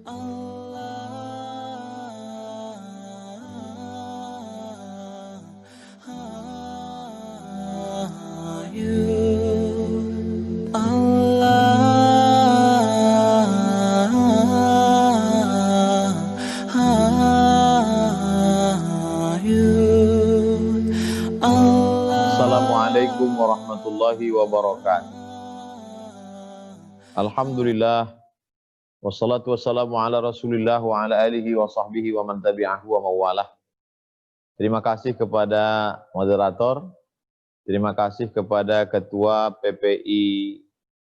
Assalamualaikum warahmatullahi wabarakatuh. Alhamdulillah, wassalatu wassalamu ala rasulillah wa ala alihi wa sahbihi wa man tabi'ahu wa mawalah. Terima kasih kepada moderator, terima kasih kepada Ketua PPI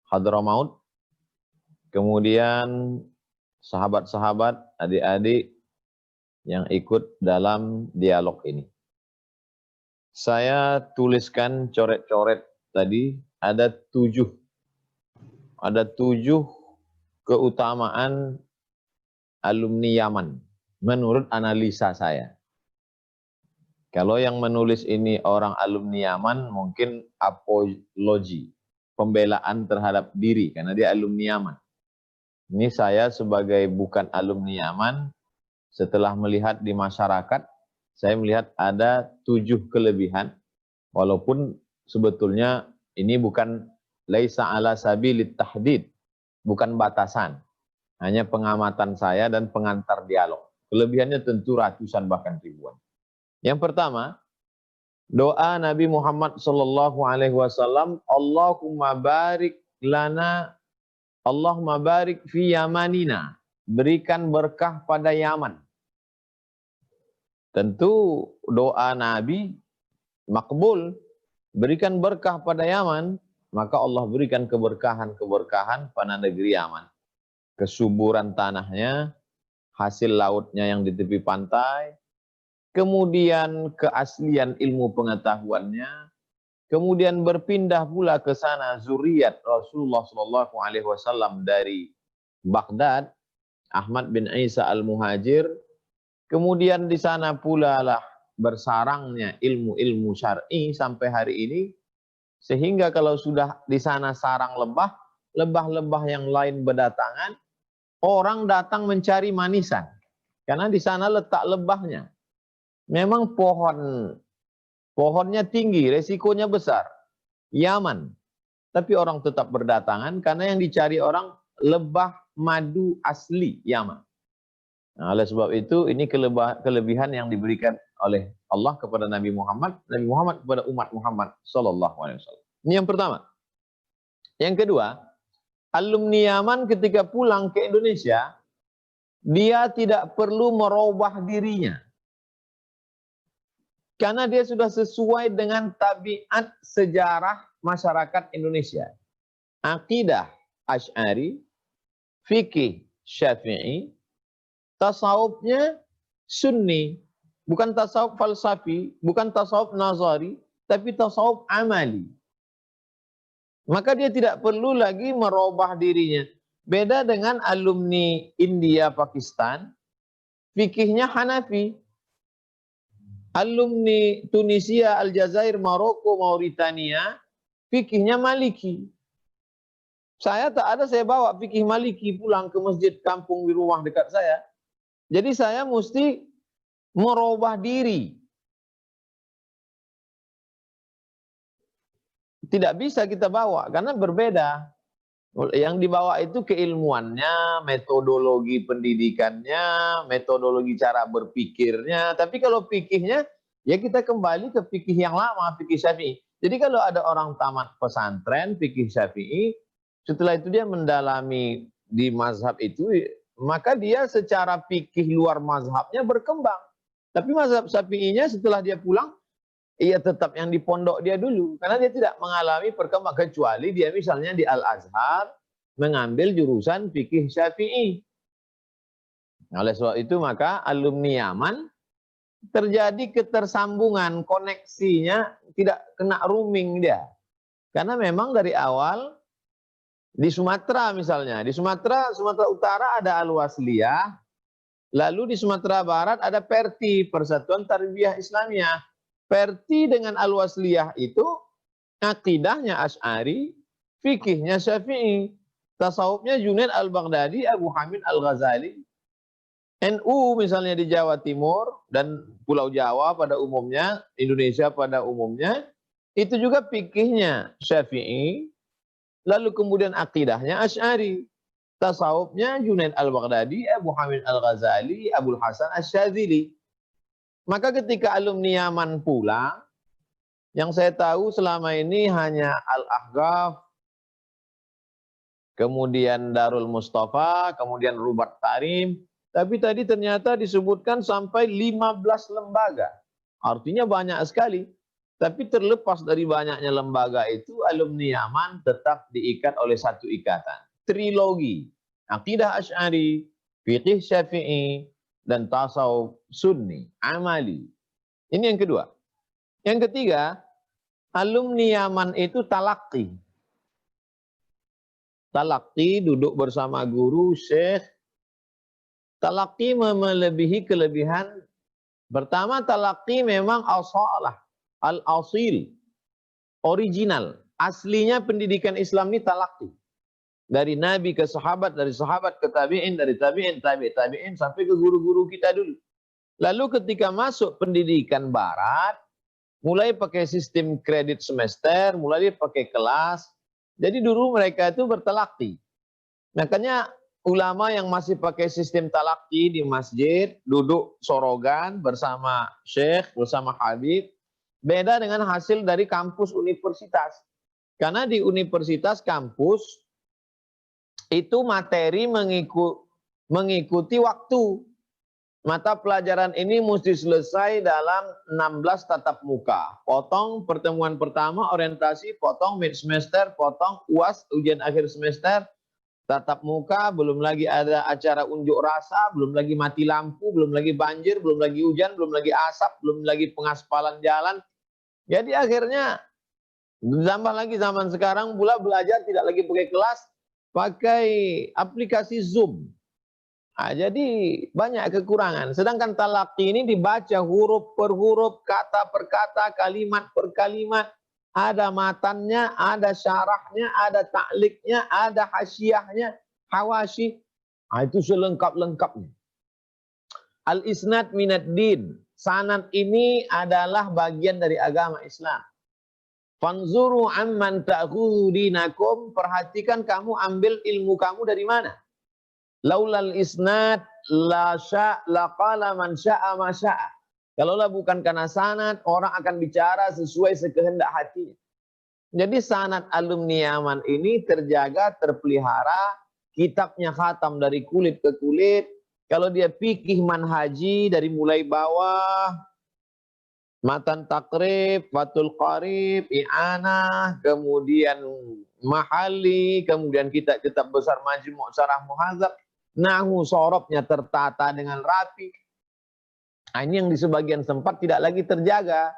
Hadramaut, kemudian sahabat-sahabat, adik-adik yang ikut dalam dialog ini. Saya tuliskan coret-coret tadi, ada tujuh keutamaan alumni Yaman menurut analisa saya. Kalau yang menulis ini orang alumni Yaman, mungkin apologi, pembelaan terhadap diri karena dia alumni Yaman. Ini saya sebagai bukan alumni Yaman, setelah melihat di masyarakat, saya melihat ada 7 kelebihan, walaupun sebetulnya ini bukan laisa ala sabilit tahdid, bukan batasan, hanya pengamatan saya dan pengantar dialog. Kelebihannya tentu ratusan bahkan ribuan. Yang pertama, doa Nabi Muhammad SAW, Allahumma barik lana, Allahumma barik fi yamanina, berikan berkah pada Yaman. Tentu doa Nabi makbul, berikan berkah pada Yaman, maka Allah berikan keberkahan-keberkahan pada negeri Yaman. Kesuburan tanahnya, hasil lautnya yang di tepi pantai, kemudian keaslian ilmu pengetahuannya, kemudian berpindah pula ke sana zuriat Rasulullah SAW dari Baghdad, Ahmad bin Isa al-Muhajir, kemudian di sana pula lah bersarangnya ilmu-ilmu syar'i sampai hari ini, sehingga kalau sudah di sana sarang lebah, lebah-lebah yang lain berdatangan, orang datang mencari manisan, karena di sana letak lebahnya. Memang pohonnya tinggi, resikonya besar, Yaman, tapi orang tetap berdatangan karena yang dicari orang lebah madu asli Yaman. Nah, oleh sebab itu ini kelebihan yang diberikan oleh Allah kepada Nabi Muhammad kepada umat Muhammad sallallahu alaihi wasallam. Ini yang pertama. Yang kedua, alumni Yaman ketika pulang ke Indonesia, dia tidak perlu merubah dirinya. Karena dia sudah sesuai dengan tabiat sejarah masyarakat Indonesia. Aqidah Asy'ari, fikih Syafi'i, tasawufnya Sunni, bukan tasawuf falsafi, bukan tasawuf nazari, tapi tasawuf amali. Maka dia tidak perlu lagi merubah dirinya. Beda dengan alumni India, Pakistan, fikihnya Hanafi. Alumni Tunisia, Aljazair, Maroko, Mauritania, fikihnya Maliki. Saya bawa fikih Maliki pulang ke masjid kampung di rumah dekat saya. Jadi saya mesti merubah diri. Tidak bisa kita bawa karena berbeda. Yang dibawa itu keilmuannya, metodologi pendidikannya, metodologi cara berpikirnya. Tapi kalau fikihnya, ya kita kembali ke fikih yang lama, fikih Syafi'i. Jadi kalau ada orang tamat pesantren, fikih Syafi'i, setelah itu dia mendalami di mazhab itu, maka dia secara fikih luar mazhabnya berkembang. Tapi mazhab Syafi'inya setelah dia pulang, ia tetap yang di pondok dia dulu. Karena dia tidak mengalami perkembangan, kecuali dia misalnya di Al-Azhar mengambil jurusan fikih Syafi'i. Oleh sebab itu maka alumni Yaman terjadi ketersambungan, koneksinya tidak kena roaming dia. Karena memang dari awal di Sumatera misalnya, di Sumatera Utara ada Al-Wasliyah, lalu di Sumatera Barat ada PERTI, Persatuan Tarbiyah Islamiyah. PERTI dengan Al-Wasliyah itu akidahnya Asy'ari, fikihnya Syafi'i. Tasawufnya Junaid al-Baghdadi, Abu Hamid al-Ghazali. NU misalnya di Jawa Timur dan Pulau Jawa pada umumnya, Indonesia pada umumnya, itu juga fikihnya Syafi'i, lalu kemudian akidahnya Asy'ari. Tasawufnya Junaid al-Baghdadi, Abu Hamid al-Ghazali, Abul Hasan Asy-Syadzili. Maka ketika alumni Yaman pulang, yang saya tahu selama ini hanya Al-Ahqaf, kemudian Darul Mustafa, kemudian Rubat Tarim. Tapi tadi ternyata disebutkan sampai 15 lembaga. Artinya banyak sekali. Tapi terlepas dari banyaknya lembaga itu, alumni Yaman tetap diikat oleh satu ikatan. Trilogi. Aqidah Asy'ari, fiqih Syafi'i, dan tasawuf Sunni, amali. Ini yang kedua. Yang ketiga, alumni Yaman itu talaqi. Talaqi, duduk bersama guru, syekh. Talaqi melebihi kelebihan. Pertama, talaqi memang asalah, al-asil, original. Aslinya pendidikan Islam ini talaqi. Dari Nabi ke sahabat, dari sahabat ke tabi'in, dari tabi'in, tabi'in, sampai ke guru-guru kita dulu. Lalu ketika masuk pendidikan barat, mulai pakai sistem kredit semester, mulai pakai kelas. Jadi dulu mereka itu bertalaqi. Makanya ulama yang masih pakai sistem talaqi di masjid, duduk sorogan bersama syekh, bersama habib, beda dengan hasil dari kampus universitas. Karena di universitas kampus, itu materi mengikuti waktu. Mata pelajaran ini mesti selesai dalam 16 tatap muka. Potong pertemuan pertama, orientasi, potong mid semester, potong UAS, ujian akhir semester, tatap muka, belum lagi ada acara unjuk rasa, belum lagi mati lampu, belum lagi banjir, belum lagi hujan, belum lagi asap, belum lagi pengaspalan jalan. Jadi akhirnya, tambah lagi zaman sekarang pula belajar tidak lagi pakai kelas, pakai aplikasi Zoom. Nah, jadi banyak kekurangan. Sedangkan talaqi ini dibaca huruf per huruf, kata per kata, kalimat per kalimat. Ada matannya, ada syarahnya, ada ta'liknya, ada hasyiahnya, hawashi. Nah, itu selengkap-lengkapnya. Al-isnad minad din. Sanad ini adalah bagian dari agama Islam. Fanzuru amman ta'khudhu dinakum. Perhatikan kamu ambil ilmu kamu dari mana. Laulal isnad la qala man sya'a ma sya'a. Kalaulah bukan karena sanad, orang akan bicara sesuai sekehendak hatinya. Jadi sanad alumni Yaman ini terjaga, terpelihara, kitabnya khatam dari kulit ke kulit. Kalau dia fikih manhaji dari mulai bawah, matan takrib, fatul qarib, i'anah, kemudian mahali, kemudian kitab besar majmu' syarah muhadzab. Nahu sorobnya tertata dengan rapi. Nah, ini yang di sebagian tempat tidak lagi terjaga.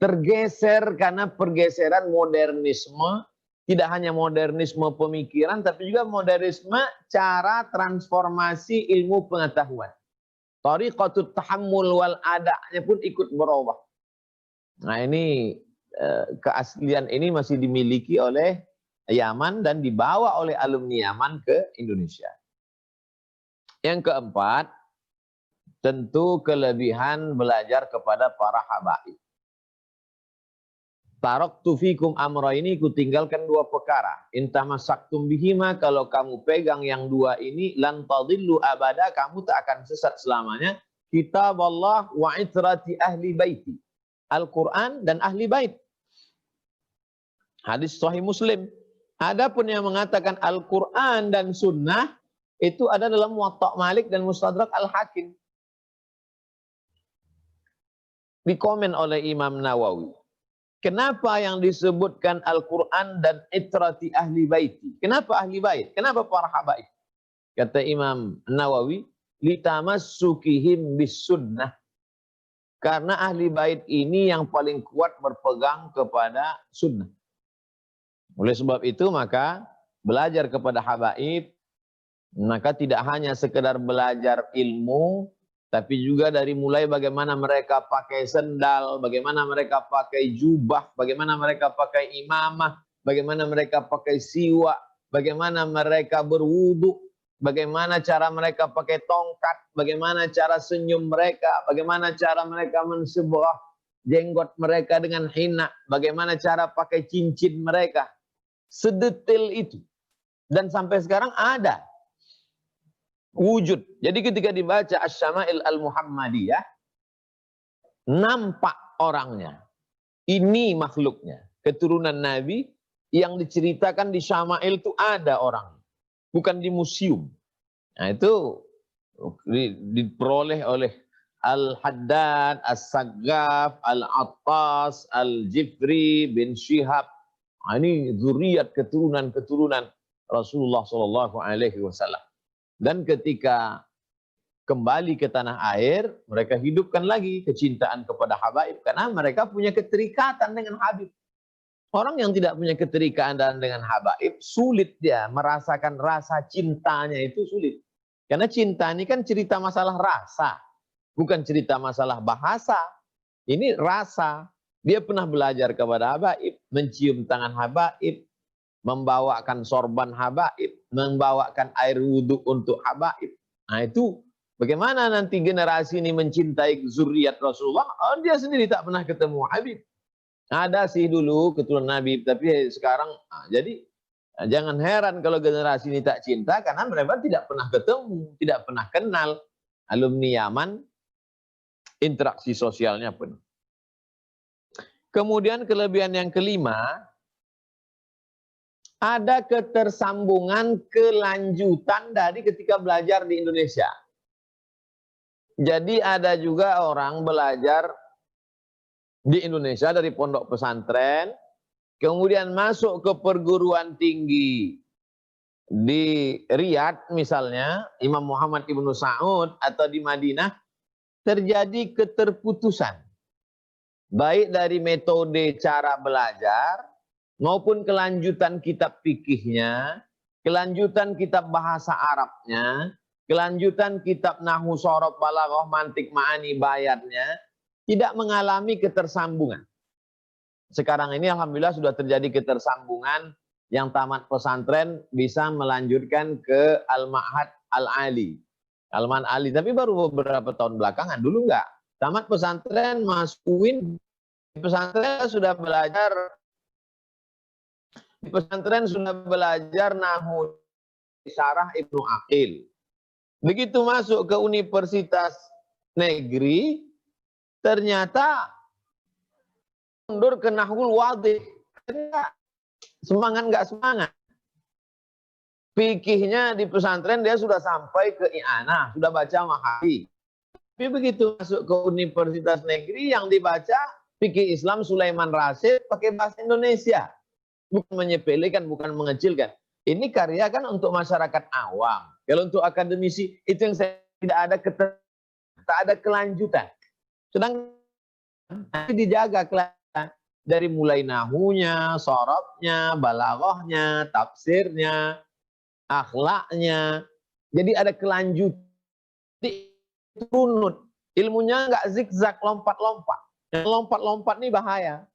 Tergeser karena pergeseran modernisme. Tidak hanya modernisme pemikiran, tapi juga modernisme cara transformasi ilmu pengetahuan. Tariqatut tahammul wal ada'nya pun ikut berubah. Nah, ini keaslian ini masih dimiliki oleh Yaman dan dibawa oleh alumni Yaman ke Indonesia. Yang keempat, tentu kelebihan belajar kepada para habaib. Taraktu fikum amra ini ku tinggalkan dua perkara. Intamasaktum bihima, kalau kamu pegang yang dua ini, lan tadillu abada, kamu tak akan sesat selamanya. Kitab Allah wa itrati ahli baiti. Al-Quran dan ahli bait. Hadis Sahih Muslim. Adapun yang mengatakan Al-Quran dan sunnah, itu ada dalam Muwatta' Malik dan Mustadrak Al-Hakim. Dikomen oleh Imam Nawawi. Kenapa yang disebutkan Al-Quran dan itrati ahli baiti? Kenapa ahli bait? Kenapa para habaib? Kata Imam Nawawi, litamassukihim bis sunnah. Karena ahli bait ini yang paling kuat berpegang kepada sunnah. Oleh sebab itu maka belajar kepada habaib, maka tidak hanya sekedar belajar ilmu, tapi juga dari mulai bagaimana mereka pakai sendal, bagaimana mereka pakai jubah, bagaimana mereka pakai imamah, bagaimana mereka pakai siwak, bagaimana mereka berwudu, bagaimana cara mereka pakai tongkat, bagaimana cara senyum mereka, bagaimana cara mereka mensebuah jenggot mereka dengan hina, bagaimana cara pakai cincin mereka. Sedetail itu. Dan sampai sekarang ada. Wujud. Jadi ketika dibaca Asy-Syama'il Al-Muhammadiyah, nampak orangnya. Ini makhluknya. Keturunan Nabi yang diceritakan di Syama'il itu ada orang. Bukan di museum. Nah itu diperoleh oleh Al-Haddad, As-Saggaf, Al-Attas, Al-Jifri bin Syihab. Nah, ini zuriat keturunan-keturunan Rasulullah SAW. Dan ketika kembali ke tanah air, mereka hidupkan lagi kecintaan kepada Habaib. Karena mereka punya keterikatan dengan Habib. Orang yang tidak punya keterikatan dengan Habaib, sulit dia merasakan rasa cintanya itu sulit. Karena cinta ini kan cerita masalah rasa. Bukan cerita masalah bahasa. Ini rasa. Dia pernah belajar kepada Habaib, mencium tangan Habaib, membawakan sorban Habaib, membawakan air wudhu untuk Habaib. Nah itu bagaimana nanti generasi ini mencintai zuriat Rasulullah? Oh, dia sendiri tak pernah ketemu Habib. Ada sih dulu keturunan Nabi, tapi sekarang jadi jangan heran kalau generasi ini tak cinta karena mereka tidak pernah ketemu, tidak pernah kenal. Alumni Yaman, interaksi sosialnya penuh. Kemudian kelebihan yang kelima, ada ketersambungan kelanjutan dari ketika belajar di Indonesia. Jadi ada juga orang belajar di Indonesia dari pondok pesantren, kemudian masuk ke perguruan tinggi di Riyadh misalnya, Imam Muhammad Ibnu Saud, atau di Madinah, terjadi keterputusan. Baik dari metode cara belajar, maupun kelanjutan kitab fikihnya, kelanjutan kitab bahasa Arabnya, kelanjutan kitab Nahwu, Shorof, Balaghah, Mantik, Ma'ani, Bayatnya, tidak mengalami ketersambungan. Sekarang ini alhamdulillah sudah terjadi ketersambungan, yang tamat pesantren bisa melanjutkan ke Al-Ma'had Al-Ali. Al-Ma'had Ali, tapi baru beberapa tahun belakangan, dulu enggak. Tamat pesantren, masuk UIN, di pesantren sudah belajar, Nahwu Syarah Ibnu Aqil. Begitu masuk ke universitas negeri, ternyata mundur ke Nahwul Wadih. Semangat nggak semangat. Fikihnya di pesantren dia sudah sampai ke i'anah, sudah baca mahari. Tapi begitu masuk ke universitas negeri yang dibaca fikih Islam Sulaiman Rasyid pakai bahasa Indonesia. Bukan menyepelekan, bukan mengecilkan. Ini karya kan untuk masyarakat awam. Kalau untuk akademisi itu yang saya tak ada kelanjutan. Sedang dijaga kelanjutan dari mulai nahunya, sorobnya, balaghahnya, tafsirnya, akhlaknya. Jadi ada kelanjutan. Runut. Ilmunya nggak zigzag, lompat-lompat. Yang lompat-lompat ini bahaya.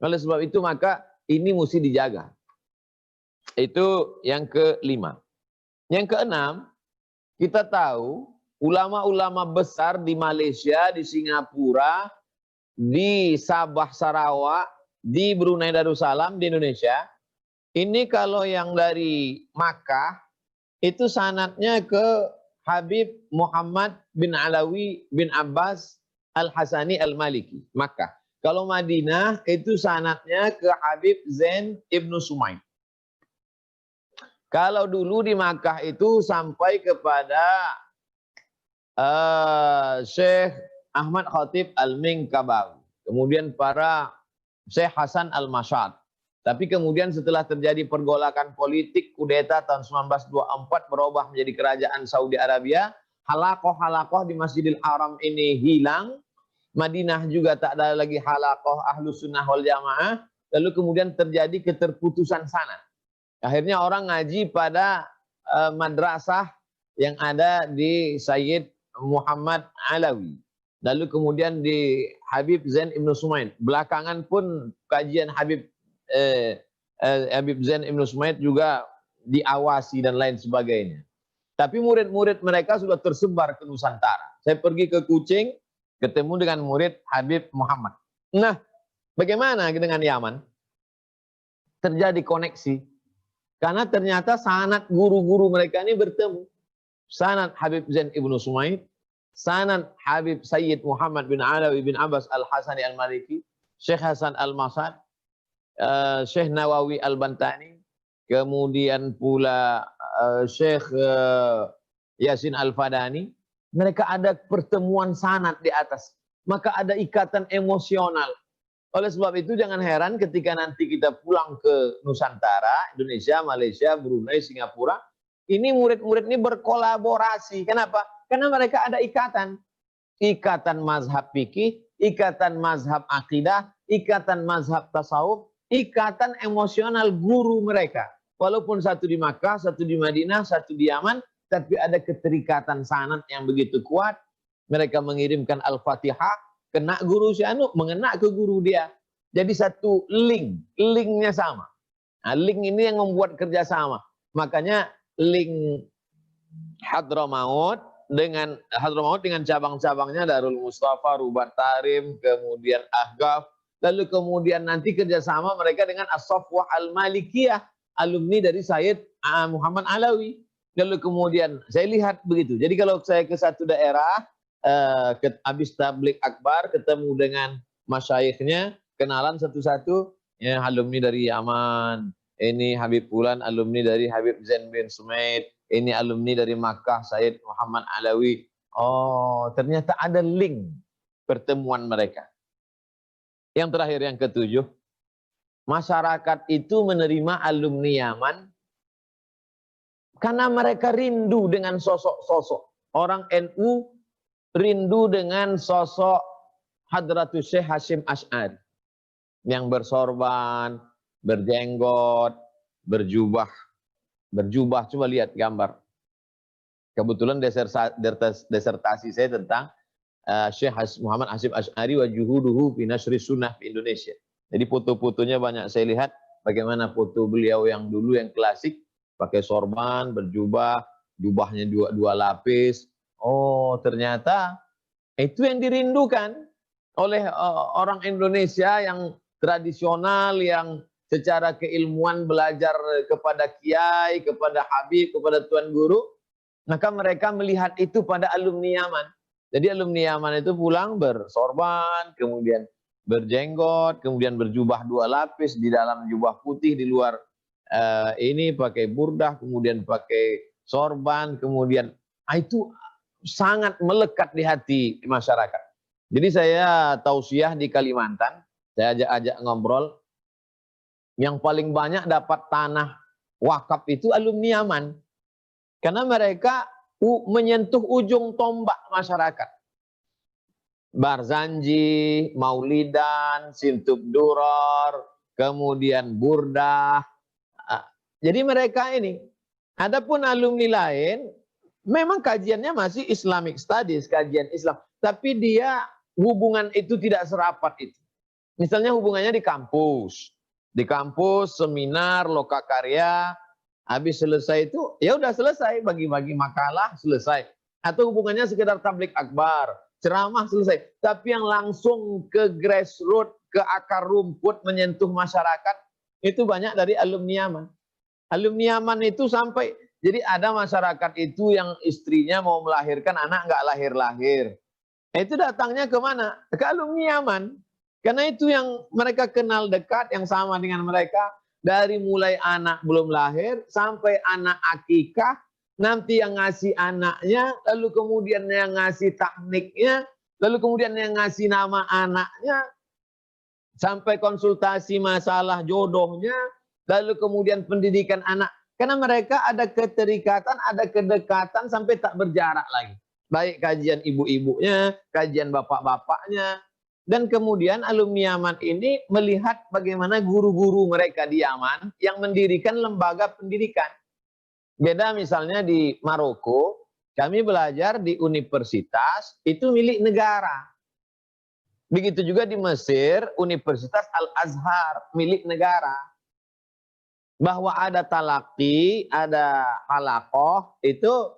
Oleh sebab itu maka ini mesti dijaga. Itu yang kelima. Yang keenam, kita tahu ulama-ulama besar di Malaysia, di Singapura, di Sabah Sarawak, di Brunei Darussalam, di Indonesia. Ini kalau yang dari Makkah, itu sanadnya ke Habib Muhammad bin Alawi bin Abbas Al-Hasani Al-Maliki, Makkah. Kalau Madinah itu sanadnya ke Habib Zain Ibnu Sumaid. Kalau dulu di Makkah itu sampai kepada Syekh Ahmad Khatib Al-Minkabawi. Kemudian para Syekh Hasan Al-Mashad. Tapi kemudian setelah terjadi pergolakan politik kudeta tahun 1924 berubah menjadi kerajaan Saudi Arabia, halaqah-halaqah di Masjidil Haram ini hilang. Madinah juga tak ada lagi halaqah Ahlus Sunnah wal Jamaah. Lalu kemudian terjadi keterputusan sana. Akhirnya orang ngaji pada madrasah yang ada di Sayyid Muhammad Alawi. Lalu kemudian di Habib Zain Ibnu Sumaid. Belakangan pun kajian Habib Zain Ibnu Sumaid juga diawasi dan lain sebagainya. Tapi murid-murid mereka sudah tersebar ke Nusantara. Saya pergi ke Kucing, ketemu dengan murid Habib Muhammad. Nah, bagaimana dengan Yaman? Terjadi koneksi. Karena ternyata sanad guru-guru mereka ini bertemu. Sanad Habib Zain Ibnu Sumaid, sanad Habib Sayyid Muhammad bin Alawi bin Abbas Al-Hasani Al-Maliki, Syekh Hasan Al-Masad, Syekh Nawawi Al-Bantani, kemudian pula Syekh Yasin Al-Fadani. Mereka ada pertemuan sanad di atas. Maka ada ikatan emosional. Oleh sebab itu jangan heran ketika nanti kita pulang ke Nusantara, Indonesia, Malaysia, Brunei, Singapura, ini murid-murid ini berkolaborasi. Kenapa? Karena mereka ada ikatan. Ikatan mazhab fikih, ikatan mazhab akidah, ikatan mazhab tasawuf, ikatan emosional guru mereka. Walaupun satu di Makkah, satu di Madinah, satu di Yaman, tapi ada keterikatan sanad yang begitu kuat. Mereka mengirimkan Al-Fatihah, kena guru si Anu, mengena ke guru dia. Jadi satu linknya sama. Nah, link ini yang membuat kerjasama. Makanya link Hadramaut dengan cabang-cabangnya Darul Mustafa, Rubat Tarim, kemudian Ahqaf, lalu kemudian nanti kerjasama mereka dengan As-Safwah Al-Malikiyah, alumni dari Sayyid Muhammad Alawi. Lalu kemudian saya lihat begitu. Jadi kalau saya ke satu daerah, habis tablik akbar, ketemu dengan masyayikhnya, kenalan satu-satu, ya alumni dari Yaman, ini Habib Fulan, alumni dari Habib Zain bin Sumaid, ini alumni dari Makkah, Sayyid Muhammad Alawi. Oh, ternyata ada link pertemuan mereka. Yang terakhir, yang ketujuh, masyarakat itu menerima alumni Yaman karena mereka rindu dengan sosok-sosok. Orang NU rindu dengan sosok Hadratus Syekh Hasyim Asy'ari yang bersorban, berjenggot, berjubah. Coba lihat gambar. Kebetulan desertasi saya tentang Syekh Muhammad Hasyim Asy'ari wa juhuduhu fi nasri sunnah di Indonesia. Jadi foto-fotonya banyak saya lihat, bagaimana foto beliau yang dulu yang klasik, pakai sorban, berjubah, jubahnya dua lapis. Oh, ternyata itu yang dirindukan oleh orang Indonesia yang tradisional, yang secara keilmuan belajar kepada kiai, kepada habib, kepada tuan guru. Maka mereka melihat itu pada alumni Yaman. Jadi alumni Yaman itu pulang bersorban, kemudian berjenggot, kemudian berjubah dua lapis, di dalam jubah putih, di luar ini pakai burdah, kemudian pakai sorban, kemudian itu sangat melekat di hati masyarakat. Jadi saya tausiah di Kalimantan, saya ajak-ajak ngobrol, yang paling banyak dapat tanah wakaf itu alumni Yaman. Karena mereka menyentuh ujung tombak masyarakat. Barzanji, Maulidan, Sintub Duror, kemudian Burdah. Jadi mereka ini, adapun alumni lain, memang kajiannya masih Islamic Studies, kajian Islam. Tapi dia hubungan itu tidak serapat itu. Misalnya hubungannya di kampus. Di kampus, seminar, lokakarya, habis selesai itu, ya udah selesai. Bagi-bagi makalah, selesai. Atau hubungannya sekedar tablik akbar, ceramah, selesai. Tapi yang langsung ke grassroots, ke akar rumput, menyentuh masyarakat, itu banyak dari alumni Yaman. Alumni Yaman itu sampai, jadi ada masyarakat itu yang istrinya mau melahirkan anak nggak lahir-lahir. Itu datangnya ke mana? Ke alumni Yaman. Karena itu yang mereka kenal dekat, yang sama dengan mereka. Dari mulai anak belum lahir, sampai anak akikah, nanti yang ngasih anaknya, lalu kemudian yang ngasih takniknya, lalu kemudian yang ngasih nama anaknya, sampai konsultasi masalah jodohnya, lalu kemudian pendidikan anak. Karena mereka ada keterikatan, ada kedekatan sampai tak berjarak lagi. Baik kajian ibu-ibunya, kajian bapak-bapaknya. Dan kemudian alumni Yaman ini melihat bagaimana guru-guru mereka di Yaman yang mendirikan lembaga pendidikan. Beda misalnya di Maroko, kami belajar di universitas, itu milik negara. Begitu juga di Mesir, Universitas Al-Azhar, milik negara. bahwa ada talaki, ada halaqah itu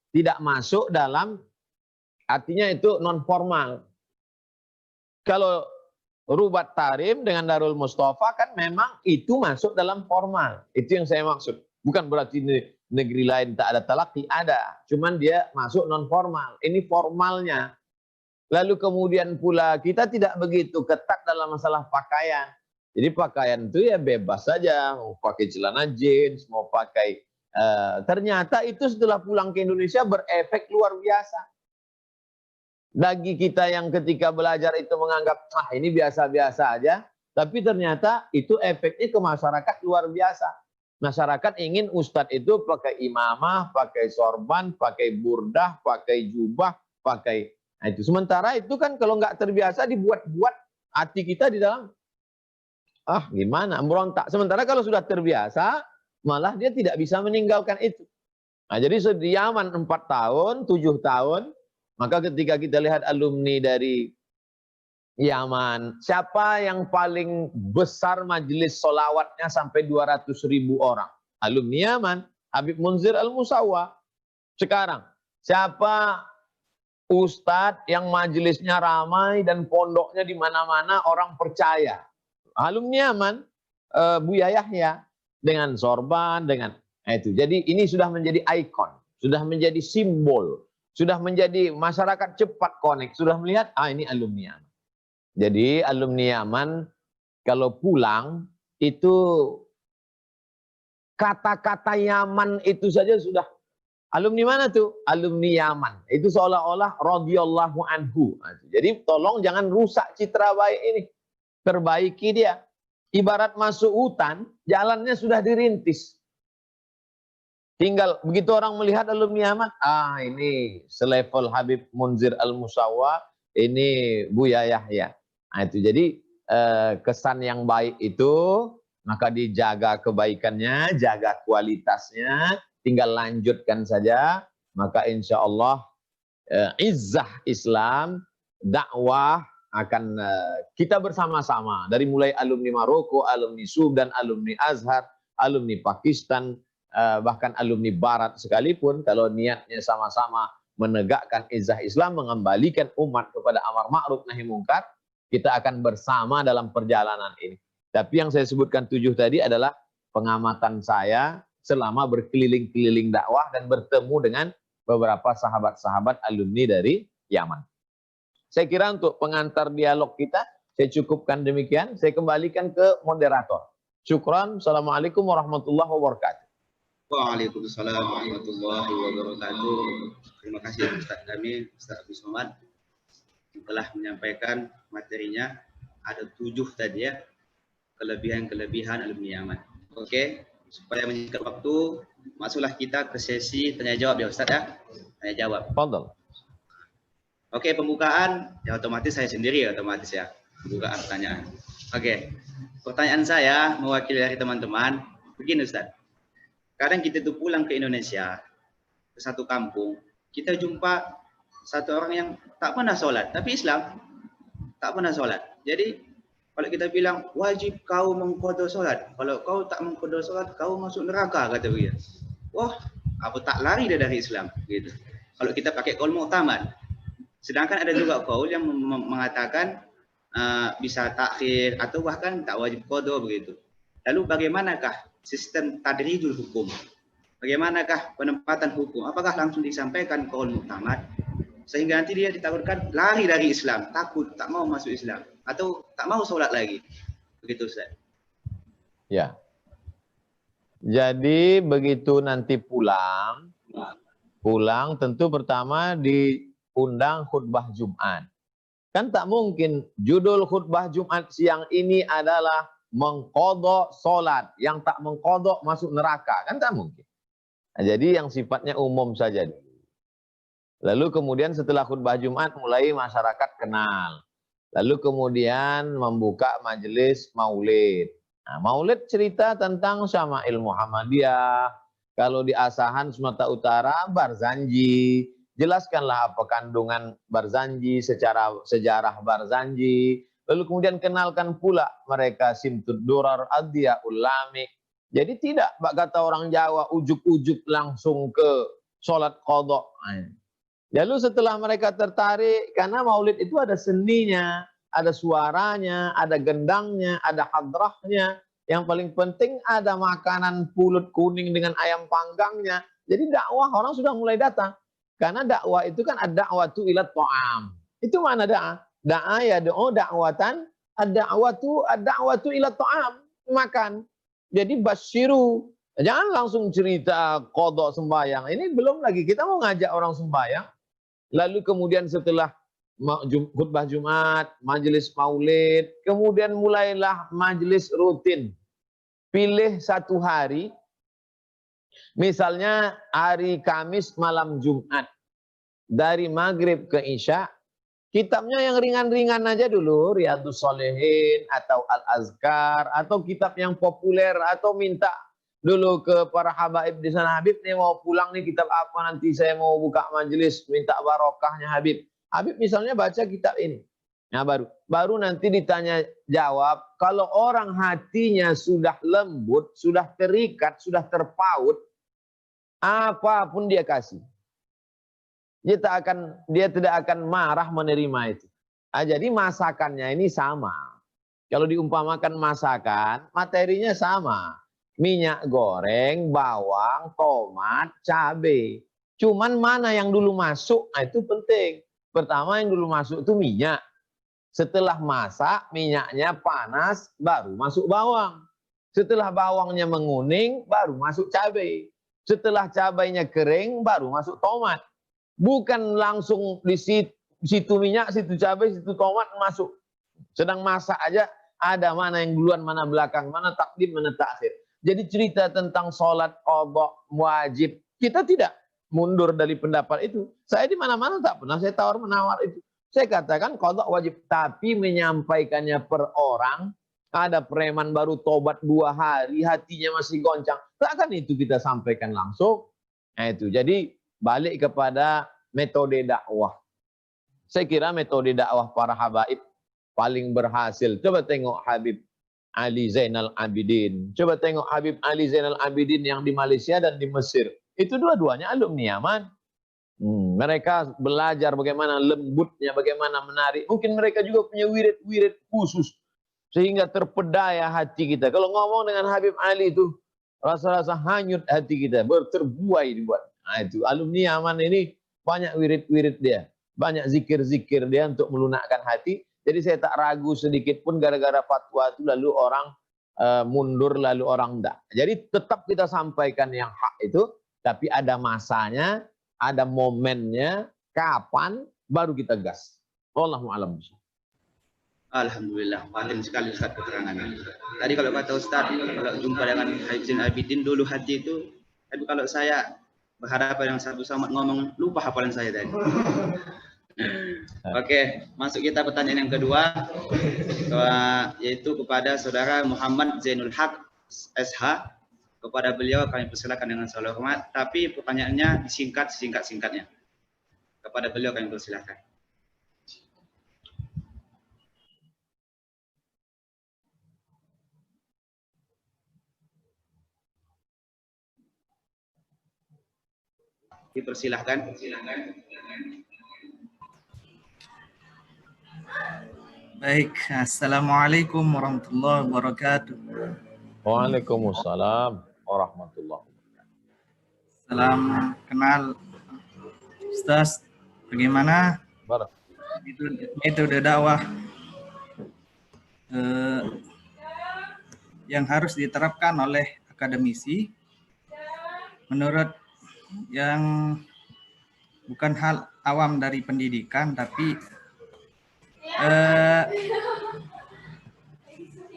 tidak masuk dalam, artinya itu non formal. Kalau Rubat Tarim dengan Darul Mustafa kan memang itu masuk dalam formal. Itu yang saya maksud. Bukan berarti negeri lain tak ada talaki, ada. Cuman dia masuk non formal. Ini formalnya. Lalu kemudian pula kita tidak begitu ketat dalam masalah pakaian. Jadi pakaian itu ya bebas saja, mau pakai celana jeans, mau pakai ternyata itu setelah pulang ke Indonesia berefek luar biasa. Bagi kita yang ketika belajar itu menganggap ini biasa-biasa aja, tapi ternyata itu efeknya ke masyarakat luar biasa. Masyarakat ingin ustadz itu pakai imamah, pakai sorban, pakai burdah, pakai jubah, pakai itu. Sementara itu kan kalau nggak terbiasa dibuat-buat, hati kita di dalam gimana, berontak. Sementara kalau sudah terbiasa, malah dia tidak bisa meninggalkan itu. Nah, jadi di Yaman 4 tahun, 7 tahun, maka ketika kita lihat alumni dari Yaman, siapa yang paling besar majelis solawatnya sampai 200.000 orang? Alumni Yaman, Habib Munzir Al-Musawwa. Sekarang, siapa ustadz yang majelisnya ramai dan pondoknya di mana-mana orang percaya? Alumni Yaman, Buya Yahya, dengan sorban, dengan itu. Jadi ini sudah menjadi ikon, sudah menjadi simbol, sudah menjadi masyarakat cepat connect, sudah melihat ini alumni Yaman. Jadi alumni Yaman kalau pulang itu kata-kata Yaman itu saja sudah. Alumni mana tuh? Alumni Yaman. Itu seolah-olah radhiyallahu anhu. Jadi tolong jangan rusak citra baik ini. Perbaiki dia. Ibarat masuk hutan, jalannya sudah dirintis. Tinggal begitu orang melihat alumni Yaman, ini selevel Habib Munzir Al-Musawwa, ini Buya Yahya. Nah, itu jadi kesan yang baik itu, maka dijaga kebaikannya, jaga kualitasnya, tinggal lanjutkan saja, maka insya Allah izzah Islam, dakwah akan kita bersama-sama, dari mulai alumni Maroko, alumni Sudan, alumni Azhar, alumni Pakistan, bahkan alumni Barat sekalipun, kalau niatnya sama-sama menegakkan izzah Islam, mengembalikan umat kepada amar ma'ruf nahi mungkar, kita akan bersama dalam perjalanan ini. Tapi yang saya sebutkan 7 tadi adalah pengamatan saya selama berkeliling-keliling dakwah dan bertemu dengan beberapa sahabat-sahabat alumni dari Yaman. Saya kira untuk pengantar dialog kita, saya cukupkan demikian. Saya kembalikan ke moderator. Syukran. Assalamualaikum warahmatullahi wabarakatuh. Waalaikumsalam warahmatullahi wabarakatuh. Terima kasih Ustaz kami, Ustaz Abdul Somad, yang telah menyampaikan materinya. Ada 7 tadi ya, kelebihan-kelebihan alumni Yaman. Oke, supaya menyingkat waktu, masuklah kita ke sesi tanya jawab ya Ustaz ya. Tanya jawab. Fadhal. Oke, pembukaan ya otomatis saya sendiri ya, otomatis ya. Pembukaan pertanyaan. Oke, pertanyaan saya mewakili dari teman-teman. Begini Ustaz. Kadang kita tuh pulang ke Indonesia, ke satu kampung, kita jumpa satu orang yang tak pernah sholat, tapi Islam, tak pernah sholat. Jadi kalau kita bilang wajib kau mengqadha sholat, kalau kau tak mengqadha sholat, kau masuk neraka, kata dia. Wah, apa tak lari dia dari Islam, gitu. Kalau kita pakai qaul mu'tamad. Sedangkan ada juga qaul yang mengatakan bisa takhir atau bahkan tak wajib qadha begitu. Lalu bagaimanakah sistem tadrijul hukum? Bagaimanakah penempatan hukum? Apakah langsung disampaikan qaul mu'tamad sehingga nanti dia ditakutkan lari dari Islam, takut, tak mau masuk Islam, atau tak mau sholat lagi? Begitu Ustaz. Ya. Jadi begitu nanti pulang tentu pertama diundang khutbah Jumat. Kan tak mungkin judul khutbah Jumat siang ini adalah mengqadha sholat, yang tak mengqadha masuk neraka, kan tak mungkin. Nah, jadi yang sifatnya umum saja. Lalu kemudian setelah khutbah Jumat mulai masyarakat kenal. Lalu kemudian membuka majelis maulid. Nah, maulid cerita tentang Syama'il Muhammadiyah. Kalau di Asahan Sumatera Utara, Barzanji. Jelaskanlah apa kandungan Barzanji, secara sejarah Barzanji. Lalu kemudian kenalkan pula mereka Simtud Durar, Ad-Diyaul Lamik, Jadi tidak, kata orang Jawa, ujuk-ujuk langsung ke sholat qadha. Lalu setelah mereka tertarik, karena maulid itu ada seninya, ada suaranya, ada gendangnya, ada hadrahnya. Yang paling penting ada makanan pulut kuning dengan ayam panggangnya. Jadi dakwah orang sudah mulai datang. Karena dakwah itu kan ad-da'watu ila ta'am. Itu mana dakwah? Da'a ya do'o dakwatan, ad-da'watu ila ta'am. Makan. Jadi basyiru. Jangan langsung cerita qadha sembahyang. Ini belum lagi. Kita mau ngajak orang sembahyang. Lalu kemudian setelah khutbah Jumat, majelis maulid, kemudian mulailah majelis rutin. Pilih satu hari, misalnya hari Kamis malam Jumat, dari maghrib ke isya, kitabnya yang ringan-ringan aja dulu, Riyadhus Shalihin atau Al-Azkar, atau kitab yang populer, atau minta dulu ke para habaib di sana, Habib nih mau pulang nih, kitab apa nanti saya mau buka majelis, minta barokahnya Habib. Habib misalnya baca kitab ini. Nah baru nanti ditanya jawab, kalau orang hatinya sudah lembut, sudah terikat, sudah terpaut, apapun dia kasih. Dia tidak akan marah menerima itu. Nah, jadi masakannya ini sama. Kalau diumpamakan masakan, materinya sama. Minyak goreng, bawang, tomat, cabai. Cuman mana yang dulu masuk, nah itu penting. Pertama yang dulu masuk itu minyak. Setelah masak, minyaknya panas, baru masuk bawang. Setelah bawangnya menguning, baru masuk cabai. Setelah cabainya kering, baru masuk tomat. Bukan langsung di situ minyak, situ cabai, situ tomat masuk. Sedang masak aja, ada mana yang duluan, mana belakang, mana takdim, mana takhir. Jadi cerita tentang sholat qadha wajib, kita tidak mundur dari pendapat itu. Saya di mana-mana tak pernah saya tawar-menawar itu. Saya katakan qadha wajib, tapi menyampaikannya per orang, ada preman baru tobat 2 hari, hatinya masih goncang. Takkan itu kita sampaikan langsung. Nah itu, jadi balik kepada metode dakwah. Saya kira metode dakwah para habaib paling berhasil. Coba tengok Habib Ali Zainal Abidin. Coba tengok Habib Ali Zainal Abidin yang di Malaysia dan di Mesir. Itu dua-duanya alumni Yaman. Mereka belajar bagaimana lembutnya, bagaimana menarik. Mungkin mereka juga punya wirid-wirid khusus. Sehingga terpedaya hati kita. Kalau ngomong dengan Habib Ali itu, rasa-rasa hanyut hati kita. Terbuai dibuat. Nah itu, alumni Yaman ini banyak wirid-wirid dia. Banyak zikir-zikir dia untuk melunakkan hati. Jadi saya tak ragu sedikit pun gara-gara fatwa itu lalu orang mundur, lalu orang enggak. Jadi tetap kita sampaikan yang hak itu, tapi ada masanya, ada momennya, kapan baru kita gas. Wallahu a'lam. Alhamdulillah, paling sekali Ustaz keterangannya. Tadi kalau kata Ustaz, kalau jumpa dengan Habib Zainal Abidin dulu hati itu, tapi kalau saya berhadapan dengan Satu Samad ngomong, lupa hafalan saya tadi. Oke, masuk kita pertanyaan yang kedua, yaitu kepada saudara Muhammad Zainul Haq SH. Kepada beliau kami persilakan dengan salam hormat, tapi pertanyaannya singkat-singkatnya. Kepada beliau kami persilakan. Dipersilahkan. Baik, Assalamualaikum warahmatullahi wabarakatuh. Waalaikumsalam warahmatullahi wabarakatuh. Salam kenal, Ustaz. Bagaimana metode dakwah yang harus diterapkan oleh akademisi menurut yang bukan hal awam dari pendidikan, tapi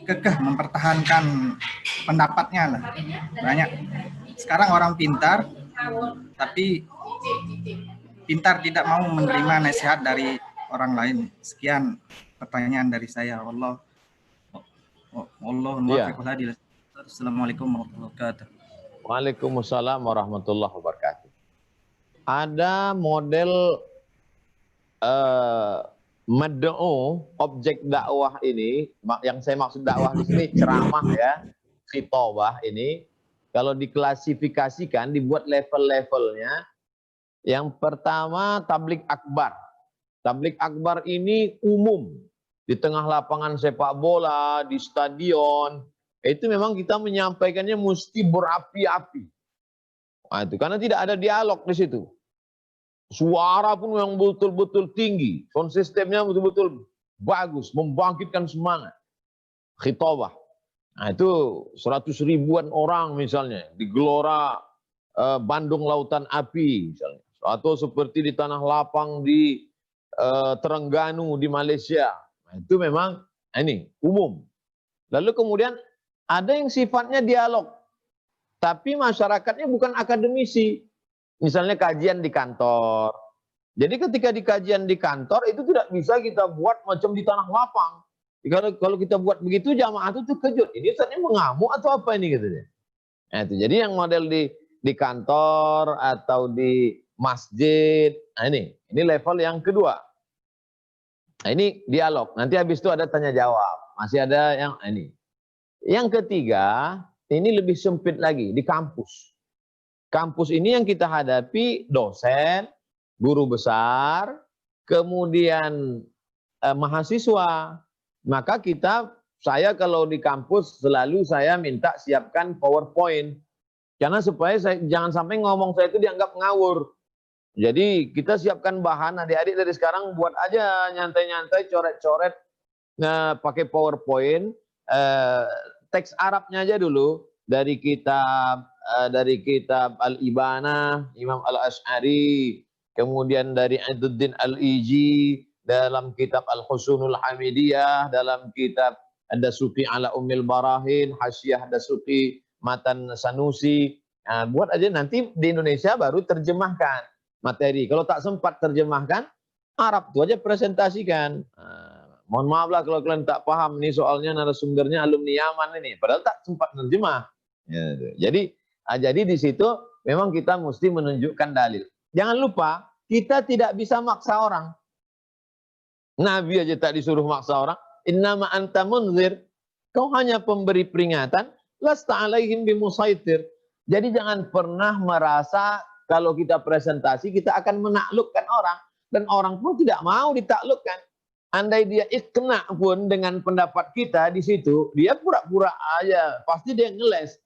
kekeh mempertahankan pendapatnya lah. Banyak sekarang orang pintar, tapi pintar tidak mau menerima nasihat dari orang lain. Sekian pertanyaan dari saya. Allah Assalamualaikum warahmatullahi wabarakatuh. Waalaikumsalam warahmatullahi wabarakatuh. Ada model mad'u, objek dakwah ini, yang saya maksud dakwah di sini ceramah ya. khitabah ini kalau diklasifikasikan, dibuat level-levelnya. Yang pertama tablik akbar. Tablik akbar ini umum. Di tengah lapangan sepak bola, di stadion. Itu memang kita menyampaikannya mesti berapi-api. Nah, itu karena tidak ada dialog di situ. Suara pun yang betul-betul tinggi. Sound systemnya betul-betul bagus, membangkitkan semangat. Khitabah. Nah, itu 100 ribuan orang misalnya di Gelora Bandung Lautan Api misalnya. Atau seperti di Tanah Lapang di Terengganu di Malaysia. Nah, itu memang ini umum. Lalu kemudian ada yang sifatnya dialog. Tapi masyarakatnya bukan akademisi. Misalnya kajian di kantor. Jadi ketika di kajian di kantor itu tidak bisa kita buat macam di Tanah Lapang. Kalau kita buat begitu jamaah itu terkejut. Ini Ustaznya mengamuk atau apa ini katanya. Nah, itu. Jadi yang model di kantor atau di masjid. Nah, ini level yang kedua. Nah, ini dialog. Nanti habis itu ada tanya jawab. Masih ada yang ini. Yang ketiga, ini lebih sempit lagi di kampus. Kampus ini yang kita hadapi dosen, guru besar, kemudian mahasiswa. Maka saya kalau di kampus selalu saya minta siapkan PowerPoint. Karena supaya jangan sampai ngomong saya itu dianggap ngawur. Jadi kita siapkan bahan, adik-adik dari sekarang buat aja nyantai-nyantai, coret-coret, pakai PowerPoint, teks Arabnya aja dulu dari kitab Al-Ibanah, Imam Al-Ash'ari, kemudian dari Aiduddin Al-Iji, dalam kitab Al-Husunul Hamidiyah, dalam kitab Ad-Dasuqi ala Ummil Barahin, Hasyiyah Dasuqi Matan Sanusi. Nah, buat aja nanti di Indonesia baru terjemahkan materi. Kalau tak sempat terjemahkan, Arab itu aja presentasikan. Mohon maaf lah kalau kalian tak paham, ini soalnya narasumbernya alumni Yaman ini, padahal tak sempat terjemah. Jadi di situ memang kita mesti menunjukkan dalil. Jangan lupa, kita tidak bisa maksa orang. Nabi aja tak disuruh maksa orang. Innama anta munzir. Kau hanya pemberi peringatan. Lasta alaihim bimusaitir. Jadi jangan pernah merasa kalau kita presentasi kita akan menaklukkan orang. Dan orang pun tidak mau ditaklukkan. Andai dia kena pun dengan pendapat kita di situ, dia pura-pura aja. Pasti dia ngeles.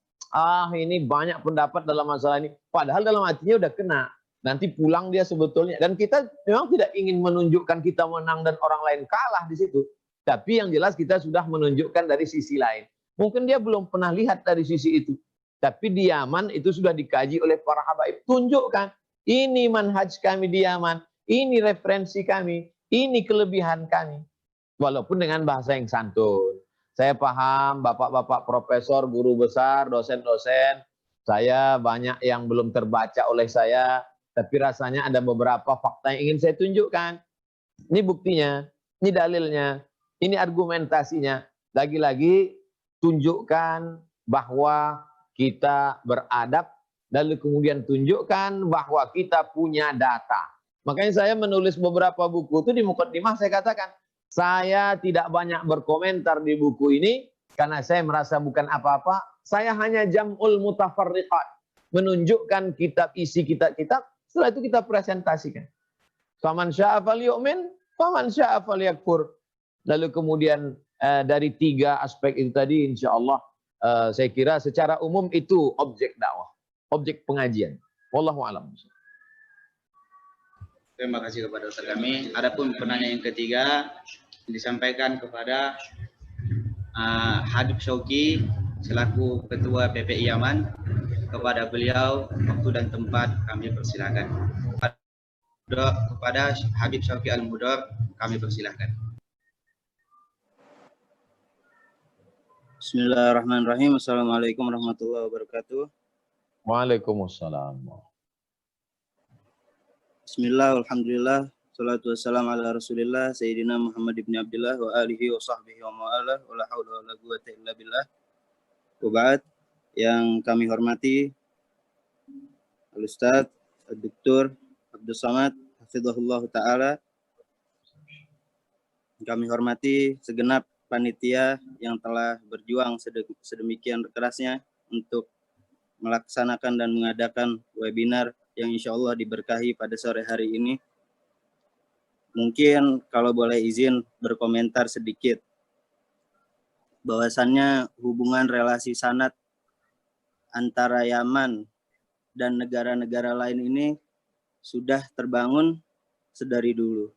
Ini banyak pendapat dalam masalah ini. Padahal dalam hatinya udah kena. Nanti pulang dia sebetulnya. Dan kita memang tidak ingin menunjukkan kita menang dan orang lain kalah di situ. Tapi yang jelas kita sudah menunjukkan dari sisi lain. Mungkin dia belum pernah lihat dari sisi itu. Tapi di Yaman itu sudah dikaji oleh para habaib. Tunjukkan. Ini manhaj kami di Yaman. Ini referensi kami. Ini kelebihan kami. Walaupun dengan bahasa yang santun. Saya paham bapak-bapak profesor, guru besar, dosen-dosen. Saya banyak yang belum terbaca oleh saya. Tapi rasanya ada beberapa fakta yang ingin saya tunjukkan. Ini buktinya, ini dalilnya, ini argumentasinya. Lagi-lagi tunjukkan bahwa kita beradab, lalu kemudian tunjukkan bahwa kita punya data. Makanya saya menulis beberapa buku itu di mukadimah saya katakan, saya tidak banyak berkomentar di buku ini karena saya merasa bukan apa-apa. Saya hanya jam'ul mutafarriqat, menunjukkan isi kitab-kitab. Setelah itu kita presentasikan. Faman syaa falyu'min, faman syaa falyakfur. Lalu kemudian dari 3 aspek itu tadi insyaallah saya kira secara umum itu objek dakwah, objek pengajian. Wallahu a'lam. Terima kasih kepada Ustaz kami. Adapun penanya yang ketiga disampaikan kepada Habib Syauqi selaku Ketua PPI Yaman. Kepada beliau waktu dan tempat kami persilakan. Kepada Habib Syauqi Al-Mudor kami persilakan. Bismillahirrahmanirrahim. Assalamualaikum warahmatullahi wabarakatuh. Waalaikumsalam. Bismillah, alhamdulillah, salatu wassalamu ala rasulillah, Sayyidina Muhammad ibn Abdullah wa alihi wa sahbihi wa ma'alah, wa la hawla wa la quwwata illa billah. Wa ba'd, yang kami hormati Al-Ustadz, Al-Doktor Abdul Samad, hafizahullah ta'ala. Kami hormati segenap panitia yang telah berjuang sedemikian kerasnya untuk melaksanakan dan mengadakan webinar yang insya Allah diberkahi pada sore hari ini. Mungkin kalau boleh izin berkomentar sedikit, bahwasannya hubungan relasi sanad antara Yaman dan negara-negara lain ini sudah terbangun sedari dulu.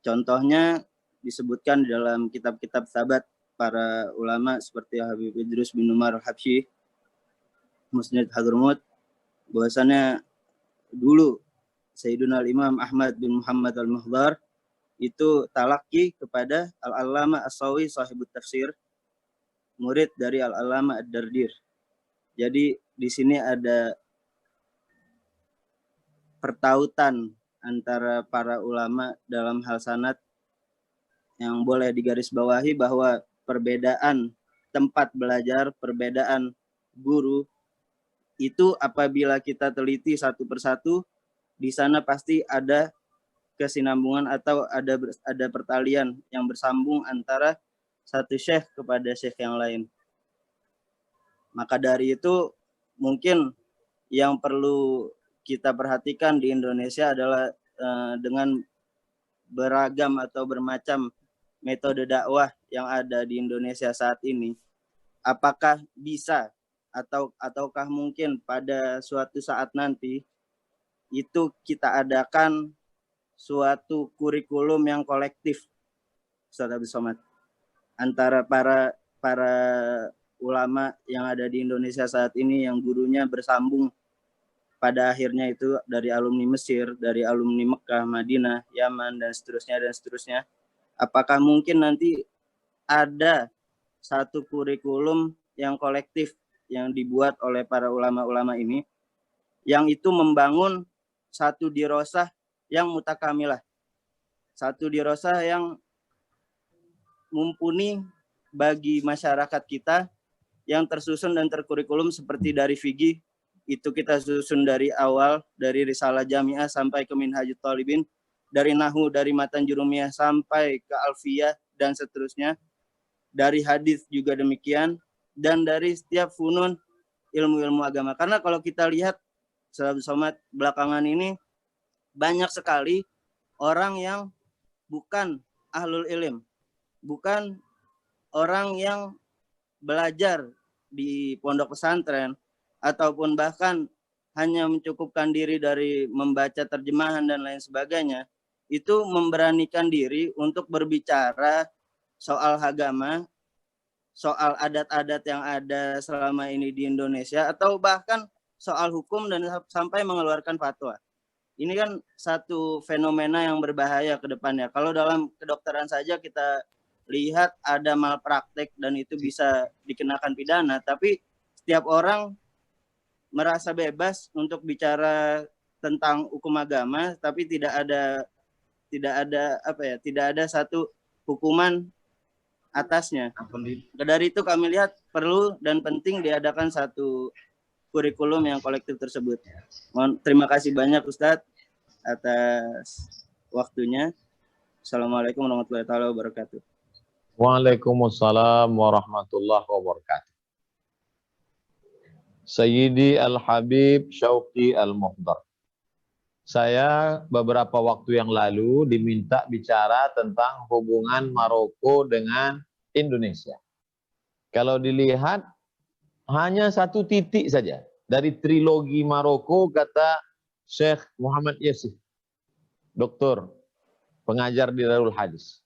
Contohnya disebutkan di dalam kitab-kitab sahabat para ulama seperti Habib Idrus bin Umar Al-Habsyi, Musnad Hadramut, bahwasannya dulu Sayyiduna Imam Ahmad bin Muhammad Al-Muhdar itu talaki kepada Al-Allama As-Sawi sahibut tafsir, murid dari Al-Allama Ad-Dardir. Jadi di sini ada pertautan antara para ulama dalam hal sanad yang boleh digarisbawahi bahwa perbedaan tempat belajar, perbedaan guru itu apabila kita teliti satu persatu, di sana pasti ada kesinambungan atau ada pertalian yang bersambung antara satu syekh kepada syekh yang lain. Maka dari itu mungkin yang perlu kita perhatikan di Indonesia adalah dengan beragam atau bermacam metode dakwah yang ada di Indonesia saat ini, apakah bisa ataukah mungkin pada suatu saat nanti itu kita adakan suatu kurikulum yang kolektif, Ustaz Abdul Somad, antara para ulama yang ada di Indonesia saat ini yang gurunya bersambung pada akhirnya itu dari alumni Mesir, dari alumni Mekah, Madinah, Yaman, dan seterusnya. Apakah mungkin nanti ada satu kurikulum yang kolektif yang dibuat oleh para ulama-ulama ini, yang itu membangun satu dirosah yang mutakamilah, satu dirosah yang mumpuni bagi masyarakat kita, yang tersusun dan terkurikulum seperti dari fikih, itu kita susun dari awal, dari Risalah Jami'ah sampai ke Minhajut Thalibin, dari Nahu, dari Matan Jurumiyah sampai ke Alfiyah, dan seterusnya. Dari hadis juga demikian, dan dari setiap funun ilmu-ilmu agama. Karena kalau kita lihat, Sahabat Somad, belakangan ini banyak sekali orang yang bukan ahlul ilm, bukan orang yang belajar di pondok pesantren, ataupun bahkan hanya mencukupkan diri dari membaca terjemahan dan lain sebagainya, itu memberanikan diri untuk berbicara soal agama, soal adat-adat yang ada selama ini di Indonesia, atau bahkan soal hukum dan sampai mengeluarkan fatwa. Ini kan satu fenomena yang berbahaya ke depannya. Kalau dalam kedokteran saja kita lihat ada malpraktek dan itu bisa dikenakan pidana, tapi setiap orang merasa bebas untuk bicara tentang hukum agama, tapi tidak ada satu hukuman atasnya. Dari itu kami lihat perlu dan penting diadakan satu kurikulum yang kolektif tersebut. Terima kasih banyak Ustadz atas waktunya. Assalamualaikum warahmatullahi wabarakatuh. Waalaikumsalam warahmatullahi wabarakatuh. Sayyidi Al-Habib Syauqi Al-Muhdar. Saya beberapa waktu yang lalu diminta bicara tentang hubungan Maroko dengan Indonesia. Kalau dilihat hanya satu titik saja dari trilogi Maroko, kata Syekh Muhammad Yassir, doktor pengajar di Darul Hadis.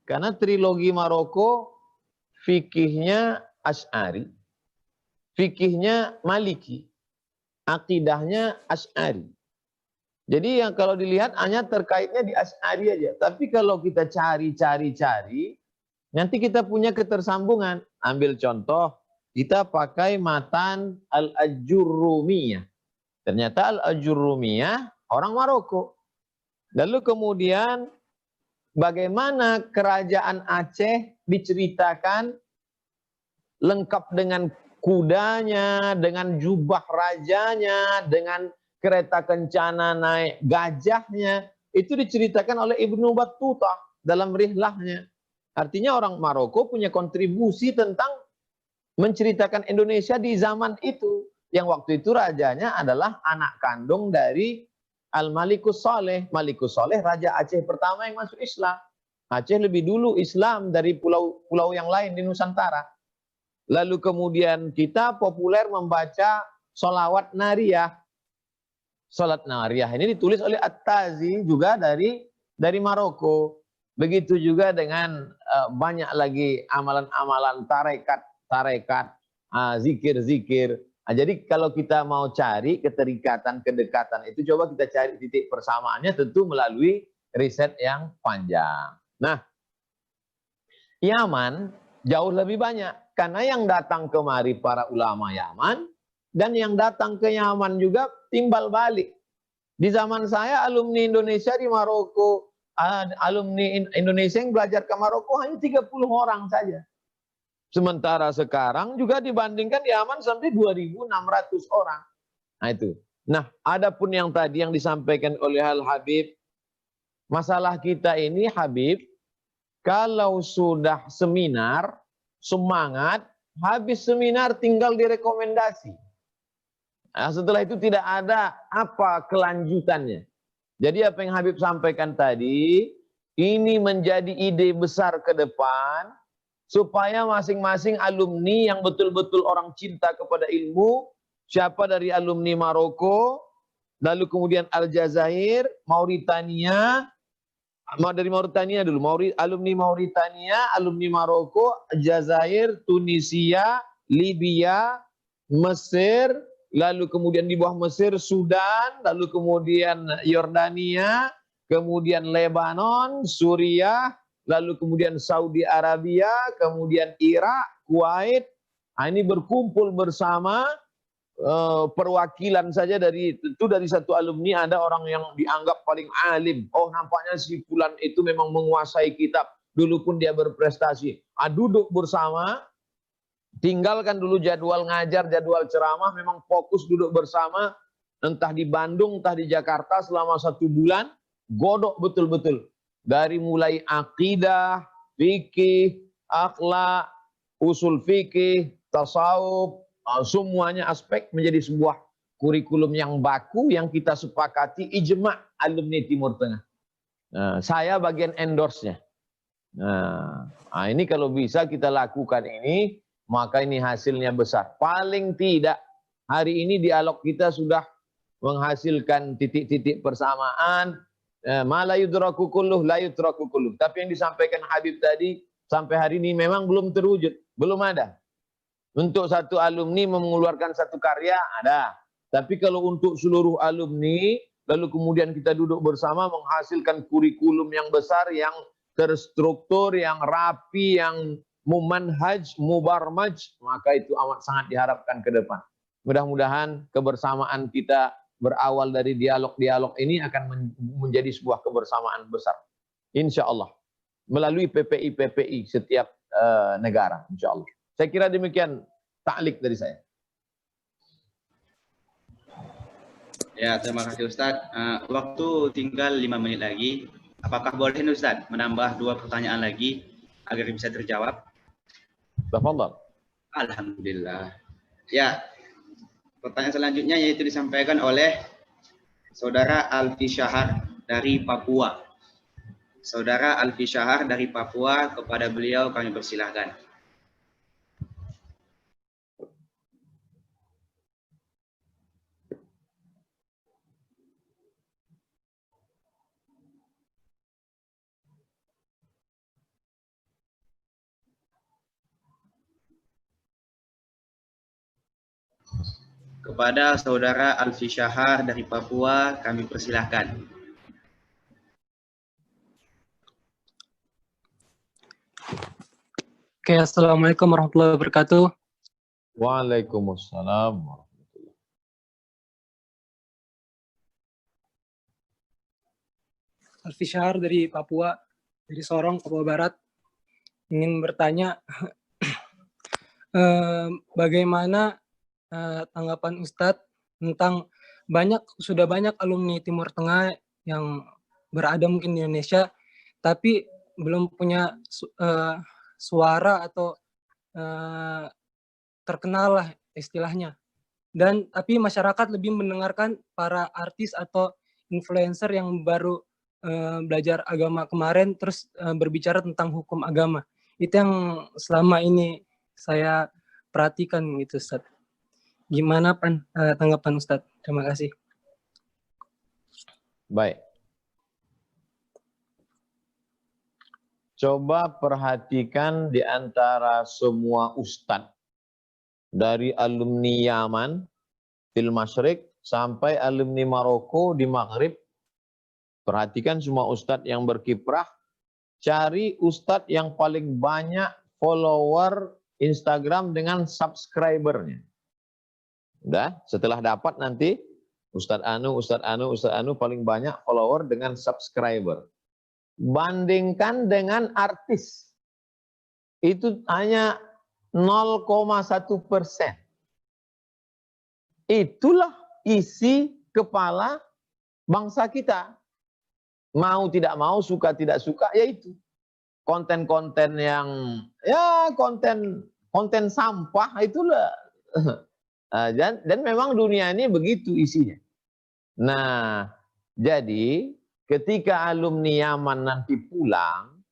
Karena trilogi Maroko fikihnya Asy'ari, fikihnya Maliki, akidahnya Asy'ari. Jadi yang kalau dilihat hanya terkaitnya di Asy'ari aja. Tapi kalau kita cari, nanti kita punya ketersambungan. Ambil contoh, kita pakai matan Al-Ajurrumiyah. Ternyata Al-Ajurrumiyah orang Maroko. Lalu kemudian bagaimana kerajaan Aceh diceritakan lengkap dengan kudanya, dengan jubah rajanya, dengan kereta kencana naik gajahnya, itu diceritakan oleh Ibnu Battutah dalam rihlahnya. Artinya orang Maroko punya kontribusi tentang menceritakan Indonesia di zaman itu. Yang waktu itu rajanya adalah anak kandung dari Al-Malikus Saleh. Malikus Saleh raja Aceh pertama yang masuk Islam. Aceh lebih dulu Islam dari pulau-pulau yang lain di Nusantara. Lalu kemudian kita populer membaca sholawat nariyah. Salat nariyah ini ditulis oleh At-Tazi juga dari Maroko. Begitu juga dengan banyak lagi amalan-amalan tarekat, zikir-zikir. Jadi kalau kita mau cari keterikatan, kedekatan itu coba kita cari titik persamaannya tentu melalui riset yang panjang. Nah, Yaman jauh lebih banyak karena yang datang kemari para ulama Yaman dan yang datang ke Yaman juga timbal balik. Di zaman saya alumni Indonesia di Maroko, alumni Indonesia yang belajar ke Maroko hanya 30 orang saja. Sementara sekarang juga dibandingkan di Yaman sampai 2.600 orang. Nah itu. Nah, adapun yang tadi yang disampaikan oleh Al-Habib, masalah kita ini Habib, kalau sudah seminar, semangat, habis seminar tinggal direkomendasi. Nah, setelah itu tidak ada apa kelanjutannya. Jadi apa yang Habib sampaikan tadi, ini menjadi ide besar ke depan, supaya masing-masing alumni yang betul-betul orang cinta kepada ilmu, siapa dari alumni Maroko, lalu kemudian Aljazair, Mauritania, dari Mauritania dulu, alumni Mauritania, alumni Maroko, Aljazair, Tunisia, Libya, Mesir, lalu kemudian di bawah Mesir, Sudan, lalu kemudian Yordania, kemudian Lebanon, Suriah, lalu kemudian Saudi Arabia, kemudian Irak, Kuwait. Nah, ini berkumpul bersama perwakilan saja dari satu alumni ada orang yang dianggap paling alim. Oh, nampaknya si fulan itu memang menguasai kitab. Dulu pun dia berprestasi. Duduk bersama, tinggalkan dulu jadwal ngajar, jadwal ceramah, memang fokus duduk bersama, entah di Bandung, entah di Jakarta selama 1 bulan, godok betul-betul. Dari mulai akidah, fikih, akhlak, usul fikih, tasawuf, semuanya aspek menjadi sebuah kurikulum yang baku yang kita sepakati ijma' alumni Timur Tengah. Nah, saya bagian endorse-nya. Nah, ini kalau bisa kita lakukan ini, maka ini hasilnya besar. Paling tidak hari ini dialog kita sudah menghasilkan titik-titik persamaan. Ma la yudraku kulluh la yudraku kulluh. Tapi yang disampaikan Habib tadi sampai hari ini memang belum terwujud, belum ada. Untuk satu alumni mengeluarkan satu karya ada. Tapi kalau untuk seluruh alumni lalu kemudian kita duduk bersama menghasilkan kurikulum yang besar, yang terstruktur, yang rapi, yang mumanhaj, mubarmaj, maka itu amat sangat diharapkan ke depan. Mudah-mudahan kebersamaan kita berawal dari dialog-dialog ini akan menjadi sebuah kebersamaan besar. Insya Allah. Melalui PPI-PPI setiap negara. Insya Allah. Saya kira demikian ta'liq dari saya. Ya, terima kasih Ustadz. Waktu tinggal 5 menit lagi. Apakah boleh Ustadz menambah 2 pertanyaan lagi agar bisa terjawab? Tafadhal. Alhamdulillah. Ya, pertanyaan selanjutnya yaitu disampaikan oleh Saudara Alfi Syahar dari Papua. Saudara Alfi Syahar dari Papua, kepada beliau kami persilahkan. Kepada Saudara Alfi Syahar dari Papua, kami persilahkan. Oke, Assalamualaikum warahmatullahi wabarakatuh. Waalaikumsalam warahmatullahi. Alfi Syahar dari Papua, dari Sorong, Papua Barat. Ingin bertanya, bagaimana tanggapan Ustadz tentang sudah banyak alumni Timur Tengah yang berada mungkin di Indonesia, tapi belum punya suara atau terkenal lah istilahnya. Dan tapi masyarakat lebih mendengarkan para artis atau influencer yang baru belajar agama kemarin terus berbicara tentang hukum agama. Itu yang selama ini saya perhatikan gitu, Ustaz. Gimana tanggapan Ustaz? Terima kasih. Baik. Coba perhatikan di antara semua ustadz, dari alumni Yaman, fil Masyriq, sampai alumni Maroko di Maghrib. Perhatikan semua ustadz yang berkiprah, cari ustadz yang paling banyak follower Instagram dengan subscribernya. Udah, setelah dapat nanti Ustadz Anu paling banyak follower dengan subscriber. Bandingkan dengan artis. Itu hanya 0,1%. Itulah isi kepala bangsa kita. Mau tidak mau, suka tidak suka, yaitu konten-konten yang konten sampah itulah. Dan memang dunia ini begitu isinya. Nah, jadi ketika alumni Yaman nanti pulang,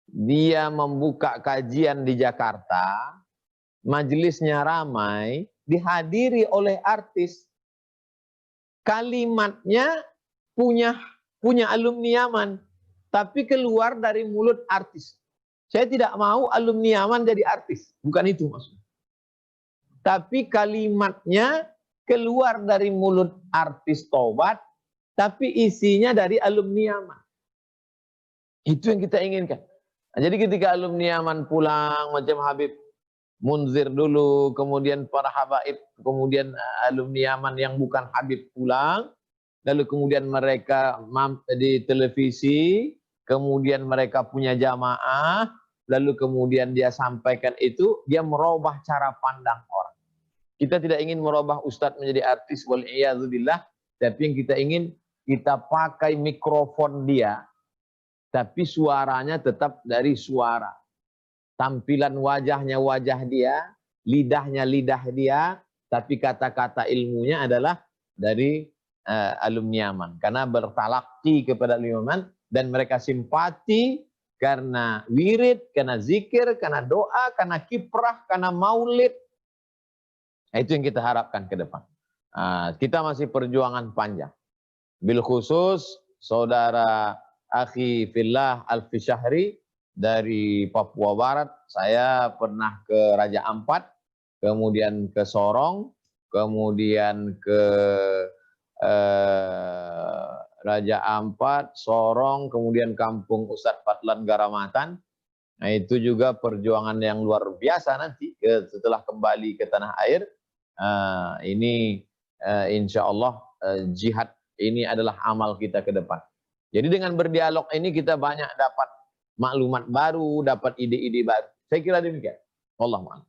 dia membuka kajian di Jakarta, majelisnya ramai, dihadiri oleh artis. Kalimatnya punya alumni Yaman, tapi keluar dari mulut artis. Saya tidak mau alumni Yaman jadi artis, bukan itu maksudnya. Tapi kalimatnya keluar dari mulut artis tobat, tapi isinya dari alumni Yaman. Itu yang kita inginkan. Nah, jadi ketika alumni Yaman pulang, macam Habib Munzir dulu, kemudian para habaib, kemudian alumni Yaman yang bukan Habib pulang, lalu kemudian mereka di televisi, kemudian mereka punya jamaah, lalu kemudian dia sampaikan itu, dia merubah cara pandang orang. Kita tidak ingin merubah ustadz menjadi artis, wal'iyadzubillah, tapi yang kita ingin, kita pakai mikrofon dia, tapi suaranya tetap dari suara. Tampilan wajahnya wajah dia, lidahnya lidah dia, tapi kata-kata ilmunya adalah dari alumni Yaman. Karena bertalaki kepada alumni Yaman, dan mereka simpati karena wirid, karena zikir, karena doa, karena kiprah, karena maulid. Nah, itu yang kita harapkan ke depan. Kita masih perjuangan panjang. Bil khusus saudara akhi fillah Al-Fisyahri dari Papua Barat, saya pernah ke Raja Ampat, kemudian ke Sorong, kemudian ke Raja Ampat, Sorong, kemudian Kampung Ustadz Fadlan Garamatan. Nah, itu juga perjuangan yang luar biasa nanti setelah kembali ke tanah air. Ini insya Allah jihad ini adalah amal kita ke depan. Jadi dengan berdialog ini kita banyak dapat maklumat baru, dapat ide-ide baru. Saya kira demikian. Wallahu a'lam.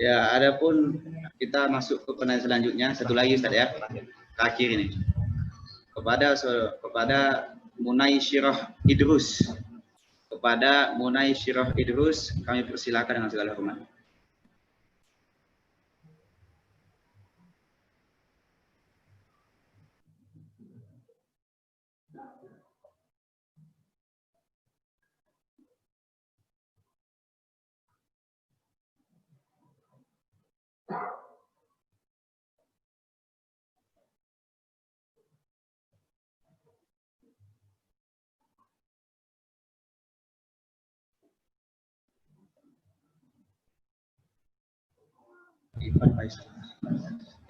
Ya, adapun kita masuk ke pertanyaan selanjutnya, satu lagi Ustaz ya, terakhir ini. Kepada Munai Syirah Idrus. Kepada Munai Syirah Idrus, kami persilakan dengan segala hormat.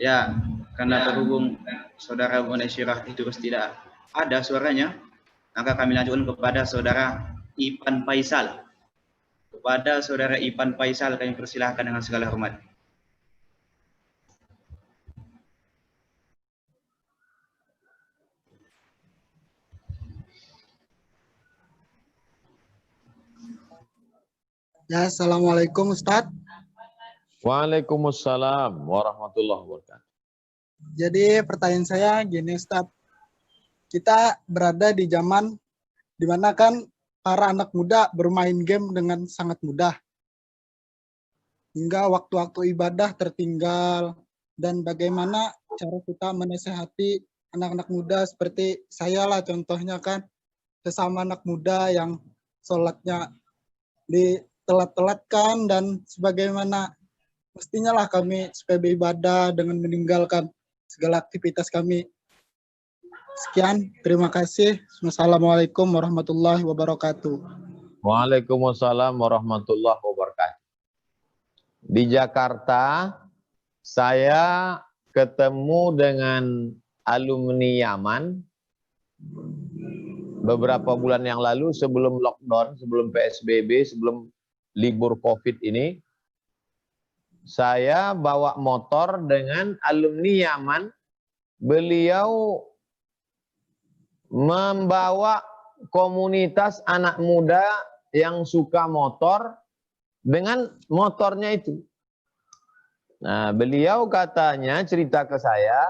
Ya, karena terhubung saudara Munai Syirah Idrus tidak ada suaranya, maka kami lanjutkan kepada saudara Ipan Faisal. Kepada saudara Ipan Faisal kami persilahkan dengan segala hormat. Ya, assalamualaikum Ustadz. Waalaikumsalam warahmatullahi wabarakatuh. Jadi pertanyaan saya gini Ustadz, kita berada di zaman di mana kan para anak muda bermain game dengan sangat mudah, hingga waktu-waktu ibadah tertinggal, dan bagaimana cara kita menasehati anak-anak muda seperti saya lah contohnya kan, sesama anak muda yang sholatnya ditelat-telatkan dan sebagaimana mestinya lah kami supaya beribadah dengan meninggalkan segala aktivitas kami. Sekian, terima kasih. Wassalamualaikum warahmatullahi wabarakatuh. Waalaikumsalam warahmatullahi wabarakatuh. Di Jakarta, saya ketemu dengan alumni Yaman beberapa bulan yang lalu sebelum lockdown, sebelum PSBB, sebelum libur COVID ini. Saya bawa motor dengan alumni Yaman. Beliau membawa komunitas anak muda yang suka motor dengan motornya itu. Nah, beliau katanya cerita ke saya,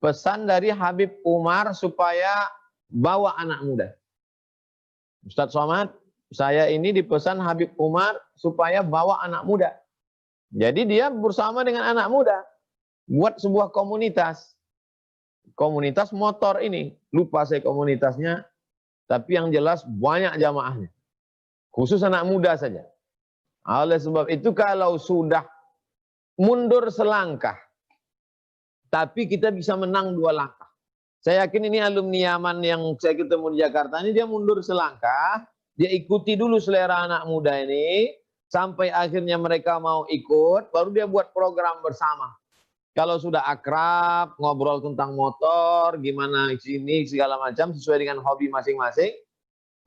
pesan dari Habib Umar supaya bawa anak muda. Ustadz Somad, saya ini dipesan Habib Umar supaya bawa anak muda. Jadi dia bersama dengan anak muda buat sebuah komunitas. Komunitas motor ini, lupa saya komunitasnya, tapi yang jelas banyak jamaahnya. Khusus anak muda saja. Oleh sebab itu kalau sudah mundur selangkah, tapi kita bisa menang 2 langkah. Saya yakin ini alumni Yaman yang saya ketemu di Jakarta ini, dia mundur selangkah, dia ikuti dulu selera anak muda ini, sampai akhirnya mereka mau ikut, baru dia buat program bersama. Kalau sudah akrab, ngobrol tentang motor, gimana sini, segala macam, sesuai dengan hobi masing-masing.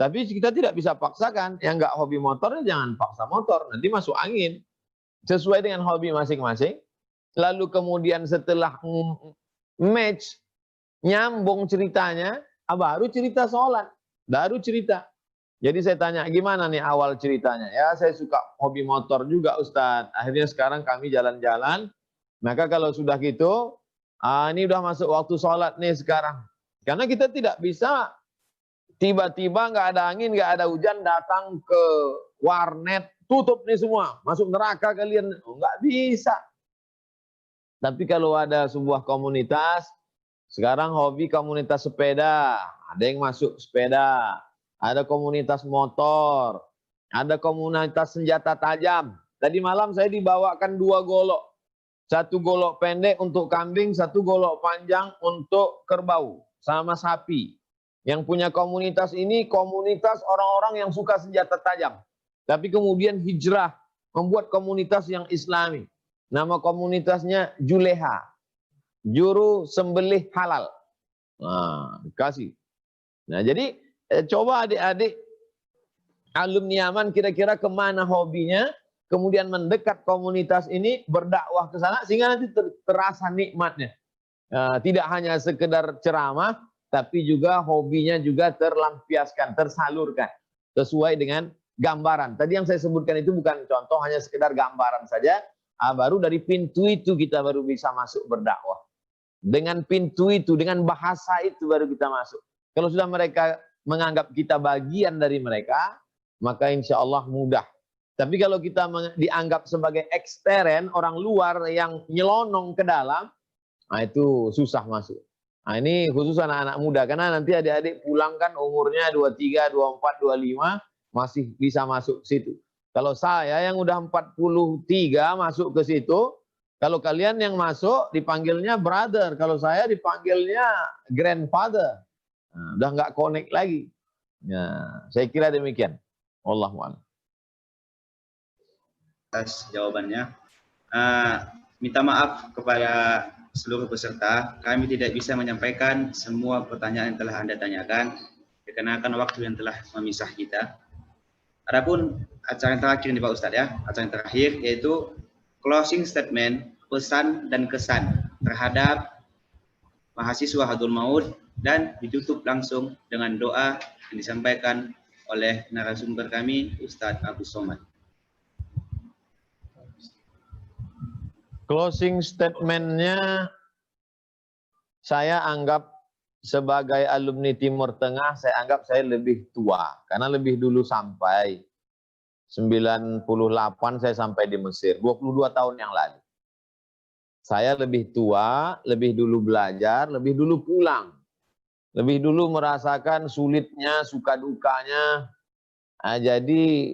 Tapi kita tidak bisa paksakan. Yang nggak hobi motornya jangan paksa motor, nanti masuk angin. Sesuai dengan hobi masing-masing. Lalu kemudian setelah match, nyambung ceritanya, baru cerita sholat. Baru cerita. Jadi saya tanya, gimana nih awal ceritanya? Ya saya suka hobi motor juga Ustadz. Akhirnya sekarang kami jalan-jalan. Maka kalau sudah gitu, ini udah masuk waktu sholat nih sekarang. Karena kita tidak bisa tiba-tiba nggak ada angin, nggak ada hujan, datang ke warnet, tutup nih semua, masuk neraka kalian. Nggak bisa. Tapi kalau ada sebuah komunitas, sekarang hobi komunitas sepeda, ada yang masuk sepeda, ada komunitas motor, ada komunitas senjata tajam. Tadi malam saya dibawakan 2 golok. 1 golok pendek untuk kambing, 1 golok panjang untuk kerbau sama sapi. Yang punya komunitas ini komunitas orang-orang yang suka senjata tajam. Tapi kemudian hijrah, membuat komunitas yang islami. Nama komunitasnya Juleha, juru sembelih halal. Nah, kasih. Nah, jadi coba adik-adik alumni Yaman kira-kira kemana hobinya, kemudian mendekat komunitas ini, berdakwah ke sana, sehingga nanti terasa nikmatnya. Tidak hanya sekedar ceramah, tapi juga hobinya juga terlampiaskan, tersalurkan. Sesuai dengan gambaran. Tadi yang saya sebutkan itu bukan contoh, hanya sekedar gambaran saja. Baru dari pintu itu kita baru bisa masuk berdakwah. Dengan pintu itu, dengan bahasa itu baru kita masuk. Kalau sudah mereka menganggap kita bagian dari mereka, maka insya Allah mudah. Tapi kalau kita dianggap sebagai ekstern, orang luar yang nyelonong ke dalam, nah itu susah masuk. Nah ini khusus anak-anak muda, karena nanti adik-adik pulang kan umurnya 23, 24, 25, masih bisa masuk situ. Kalau saya yang udah 43 masuk ke situ, kalau kalian yang masuk dipanggilnya brother, kalau saya dipanggilnya grandfather. Nah, udah nggak connect lagi. Nah, saya kira demikian. Wallahu a'lam. Atas jawabannya. Minta maaf kepada seluruh peserta, kami tidak bisa menyampaikan semua pertanyaan yang telah Anda tanyakan, dikarenakan waktu yang telah memisah kita. Adapun acara yang terakhir nih Pak Ustadz ya, acara yang terakhir yaitu closing statement, pesan dan kesan terhadap mahasiswa Hadul Maut, dan ditutup langsung dengan doa yang disampaikan oleh narasumber kami, Ustadz Abu Somad. Closing statement-nya saya anggap sebagai alumni Timur Tengah, saya anggap saya lebih tua. Karena lebih dulu sampai. 98 saya sampai di Mesir, 22 tahun yang lalu. Saya lebih tua, lebih dulu belajar, lebih dulu pulang. Lebih dulu merasakan sulitnya, suka dukanya. Nah, jadi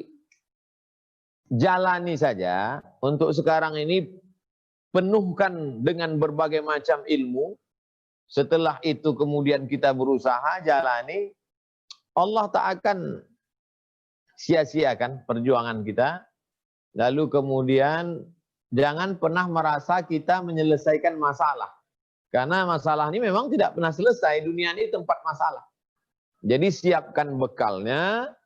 jalani saja. Untuk sekarang ini penuhkan dengan berbagai macam ilmu. Setelah itu kemudian kita berusaha jalani. Allah tak akan sia-siakan perjuangan kita. Lalu kemudian jangan pernah merasa kita menyelesaikan masalah. Karena masalah ini memang tidak pernah selesai. Dunia ini tempat masalah. Jadi siapkan bekalnya.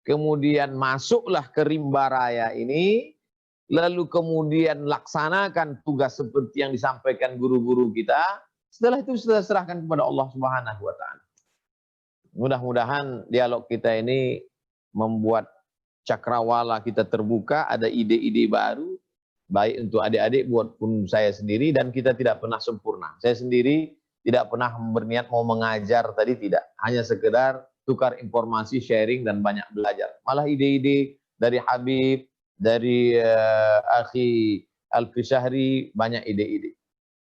Kemudian masuklah ke rimba raya ini. Lalu kemudian laksanakan tugas seperti yang disampaikan guru-guru kita. Setelah itu kita serahkan kepada Allah Subhanahu wa Ta'ala. Mudah-mudahan dialog kita ini membuat cakrawala kita terbuka, ada ide-ide baru, baik untuk adik-adik, buat pun saya sendiri, dan kita tidak pernah sempurna. Saya sendiri tidak pernah berniat mau mengajar tadi, tidak. Hanya sekedar tukar informasi, sharing, dan banyak belajar. Malah ide-ide dari Habib, dari Akhi Al-Fishahri, banyak ide-ide.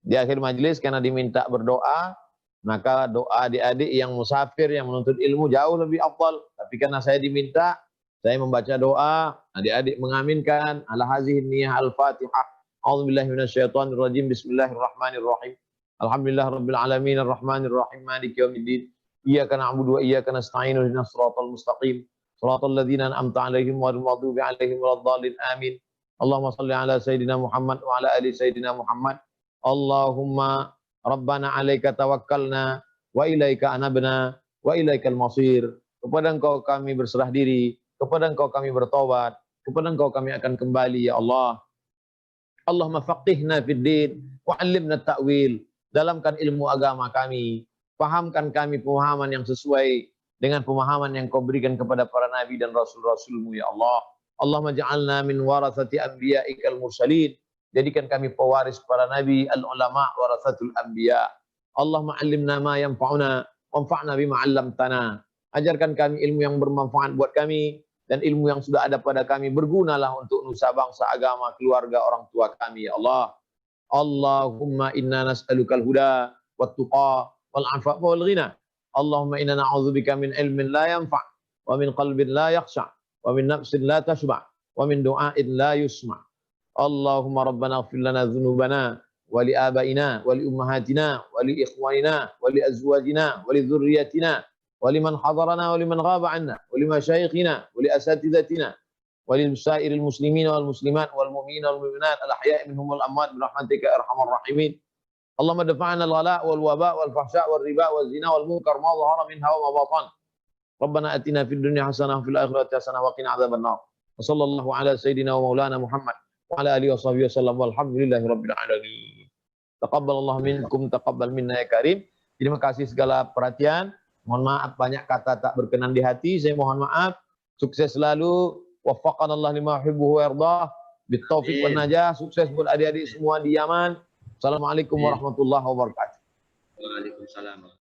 Di akhir majelis karena diminta berdoa, maka doa adik-adik yang musafir, yang menuntut ilmu jauh lebih afdal. Tapi karena saya diminta, saya membaca doa, adik-adik mengaminkan. Ala hazihi niyah al-fatihah. A'udzubillahi minasyaitonirrajim. Bismillahirrahmanirrahim. Alhamdulillah rabbil alamin arrahmanir rahim maliki yaumiddin. Iyyaka na'budu wa iyyaka nasta'in ihdinas siratal mustaqim. Siratal ladzina an'amta 'alaihim ghairil maghdubi 'alaihim waladdallin. Amin. Allahumma shalli ala sayidina Muhammad wa ala ali sayidina Muhammad. Allahumma Rabbana 'alaika tawakkalna wa ilaika anabna wa ilaikal masir. Kepada Engkau kami berserah diri, kepada Engkau kami bertobat, kepada Engkau kami akan kembali ya Allah. Allahumma faqihna fid din wa 'allimna ta'wil. Dalamkan ilmu agama kami, pahamkan kami pemahaman yang sesuai dengan pemahaman yang Kau berikan kepada para nabi dan rasul-rasul-Mu ya Allah. Allahumma ja'alna min warathati anbiya'ikal mursalin. Jadikan kami pewaris para nabi, al-ulama warathatul anbiya. Allahumma 'allimna ma yanfa'una wanfa'na bima 'allamtana. Ajarkan kami ilmu yang bermanfaat buat kami, dan ilmu yang sudah ada pada kami bergunalah untuk nusa bangsa, agama, keluarga, orang tua kami ya Allah. Allahumma inna nas'alukal huda wat tuqa wal 'afafa wal ghina. Allahumma inna na'udzubika min ilmin la yanfa' wa min qalbin la yakhsha' wa min nafsin la tashba' wa min du'ain la yusma'. Allahumma rabbana ighfir lana dhunubana wa li abaina wa li ummahatina wa li ikhwanina wa li azwajina wa li dhurriyyatina wa liman hadarana wa liman ghaba 'anna wa li masyayikhina wa li asatidatina wa lil sairil muslimina wal muslimat wal mu'minina wal mu'minat al ahya'i minhum wal amwat bi rahmatika ya arhamar rahimin. Allahumma dafa'na al ghala wal waba wal fahsya wal riba wal zina wal munkar ma dhahara minha wa ma batan. Rabbana atina fid dunya hasanah wa fil akhirati hasanah wa qina adzaban nar. Wa sallallahu ala sayidina wa maulana Muhammad wa ala alihi washabihi wasallam walhamdulillahi rabbil alamin. Taqabbalallahu minkum, taqabbal minna ya karim. Terima kasih segala perhatian. Mohon maaf banyak kata tak berkenan di hati, saya mohon maaf. Sukses selalu. Waffaqanallahu lima yuhibbu wa yardah. Bitaufiq wan najah. Sukses buat adik-adik semua di Yaman. Assalamualaikum warahmatullahi wabarakatuh. Waalaikumsalam.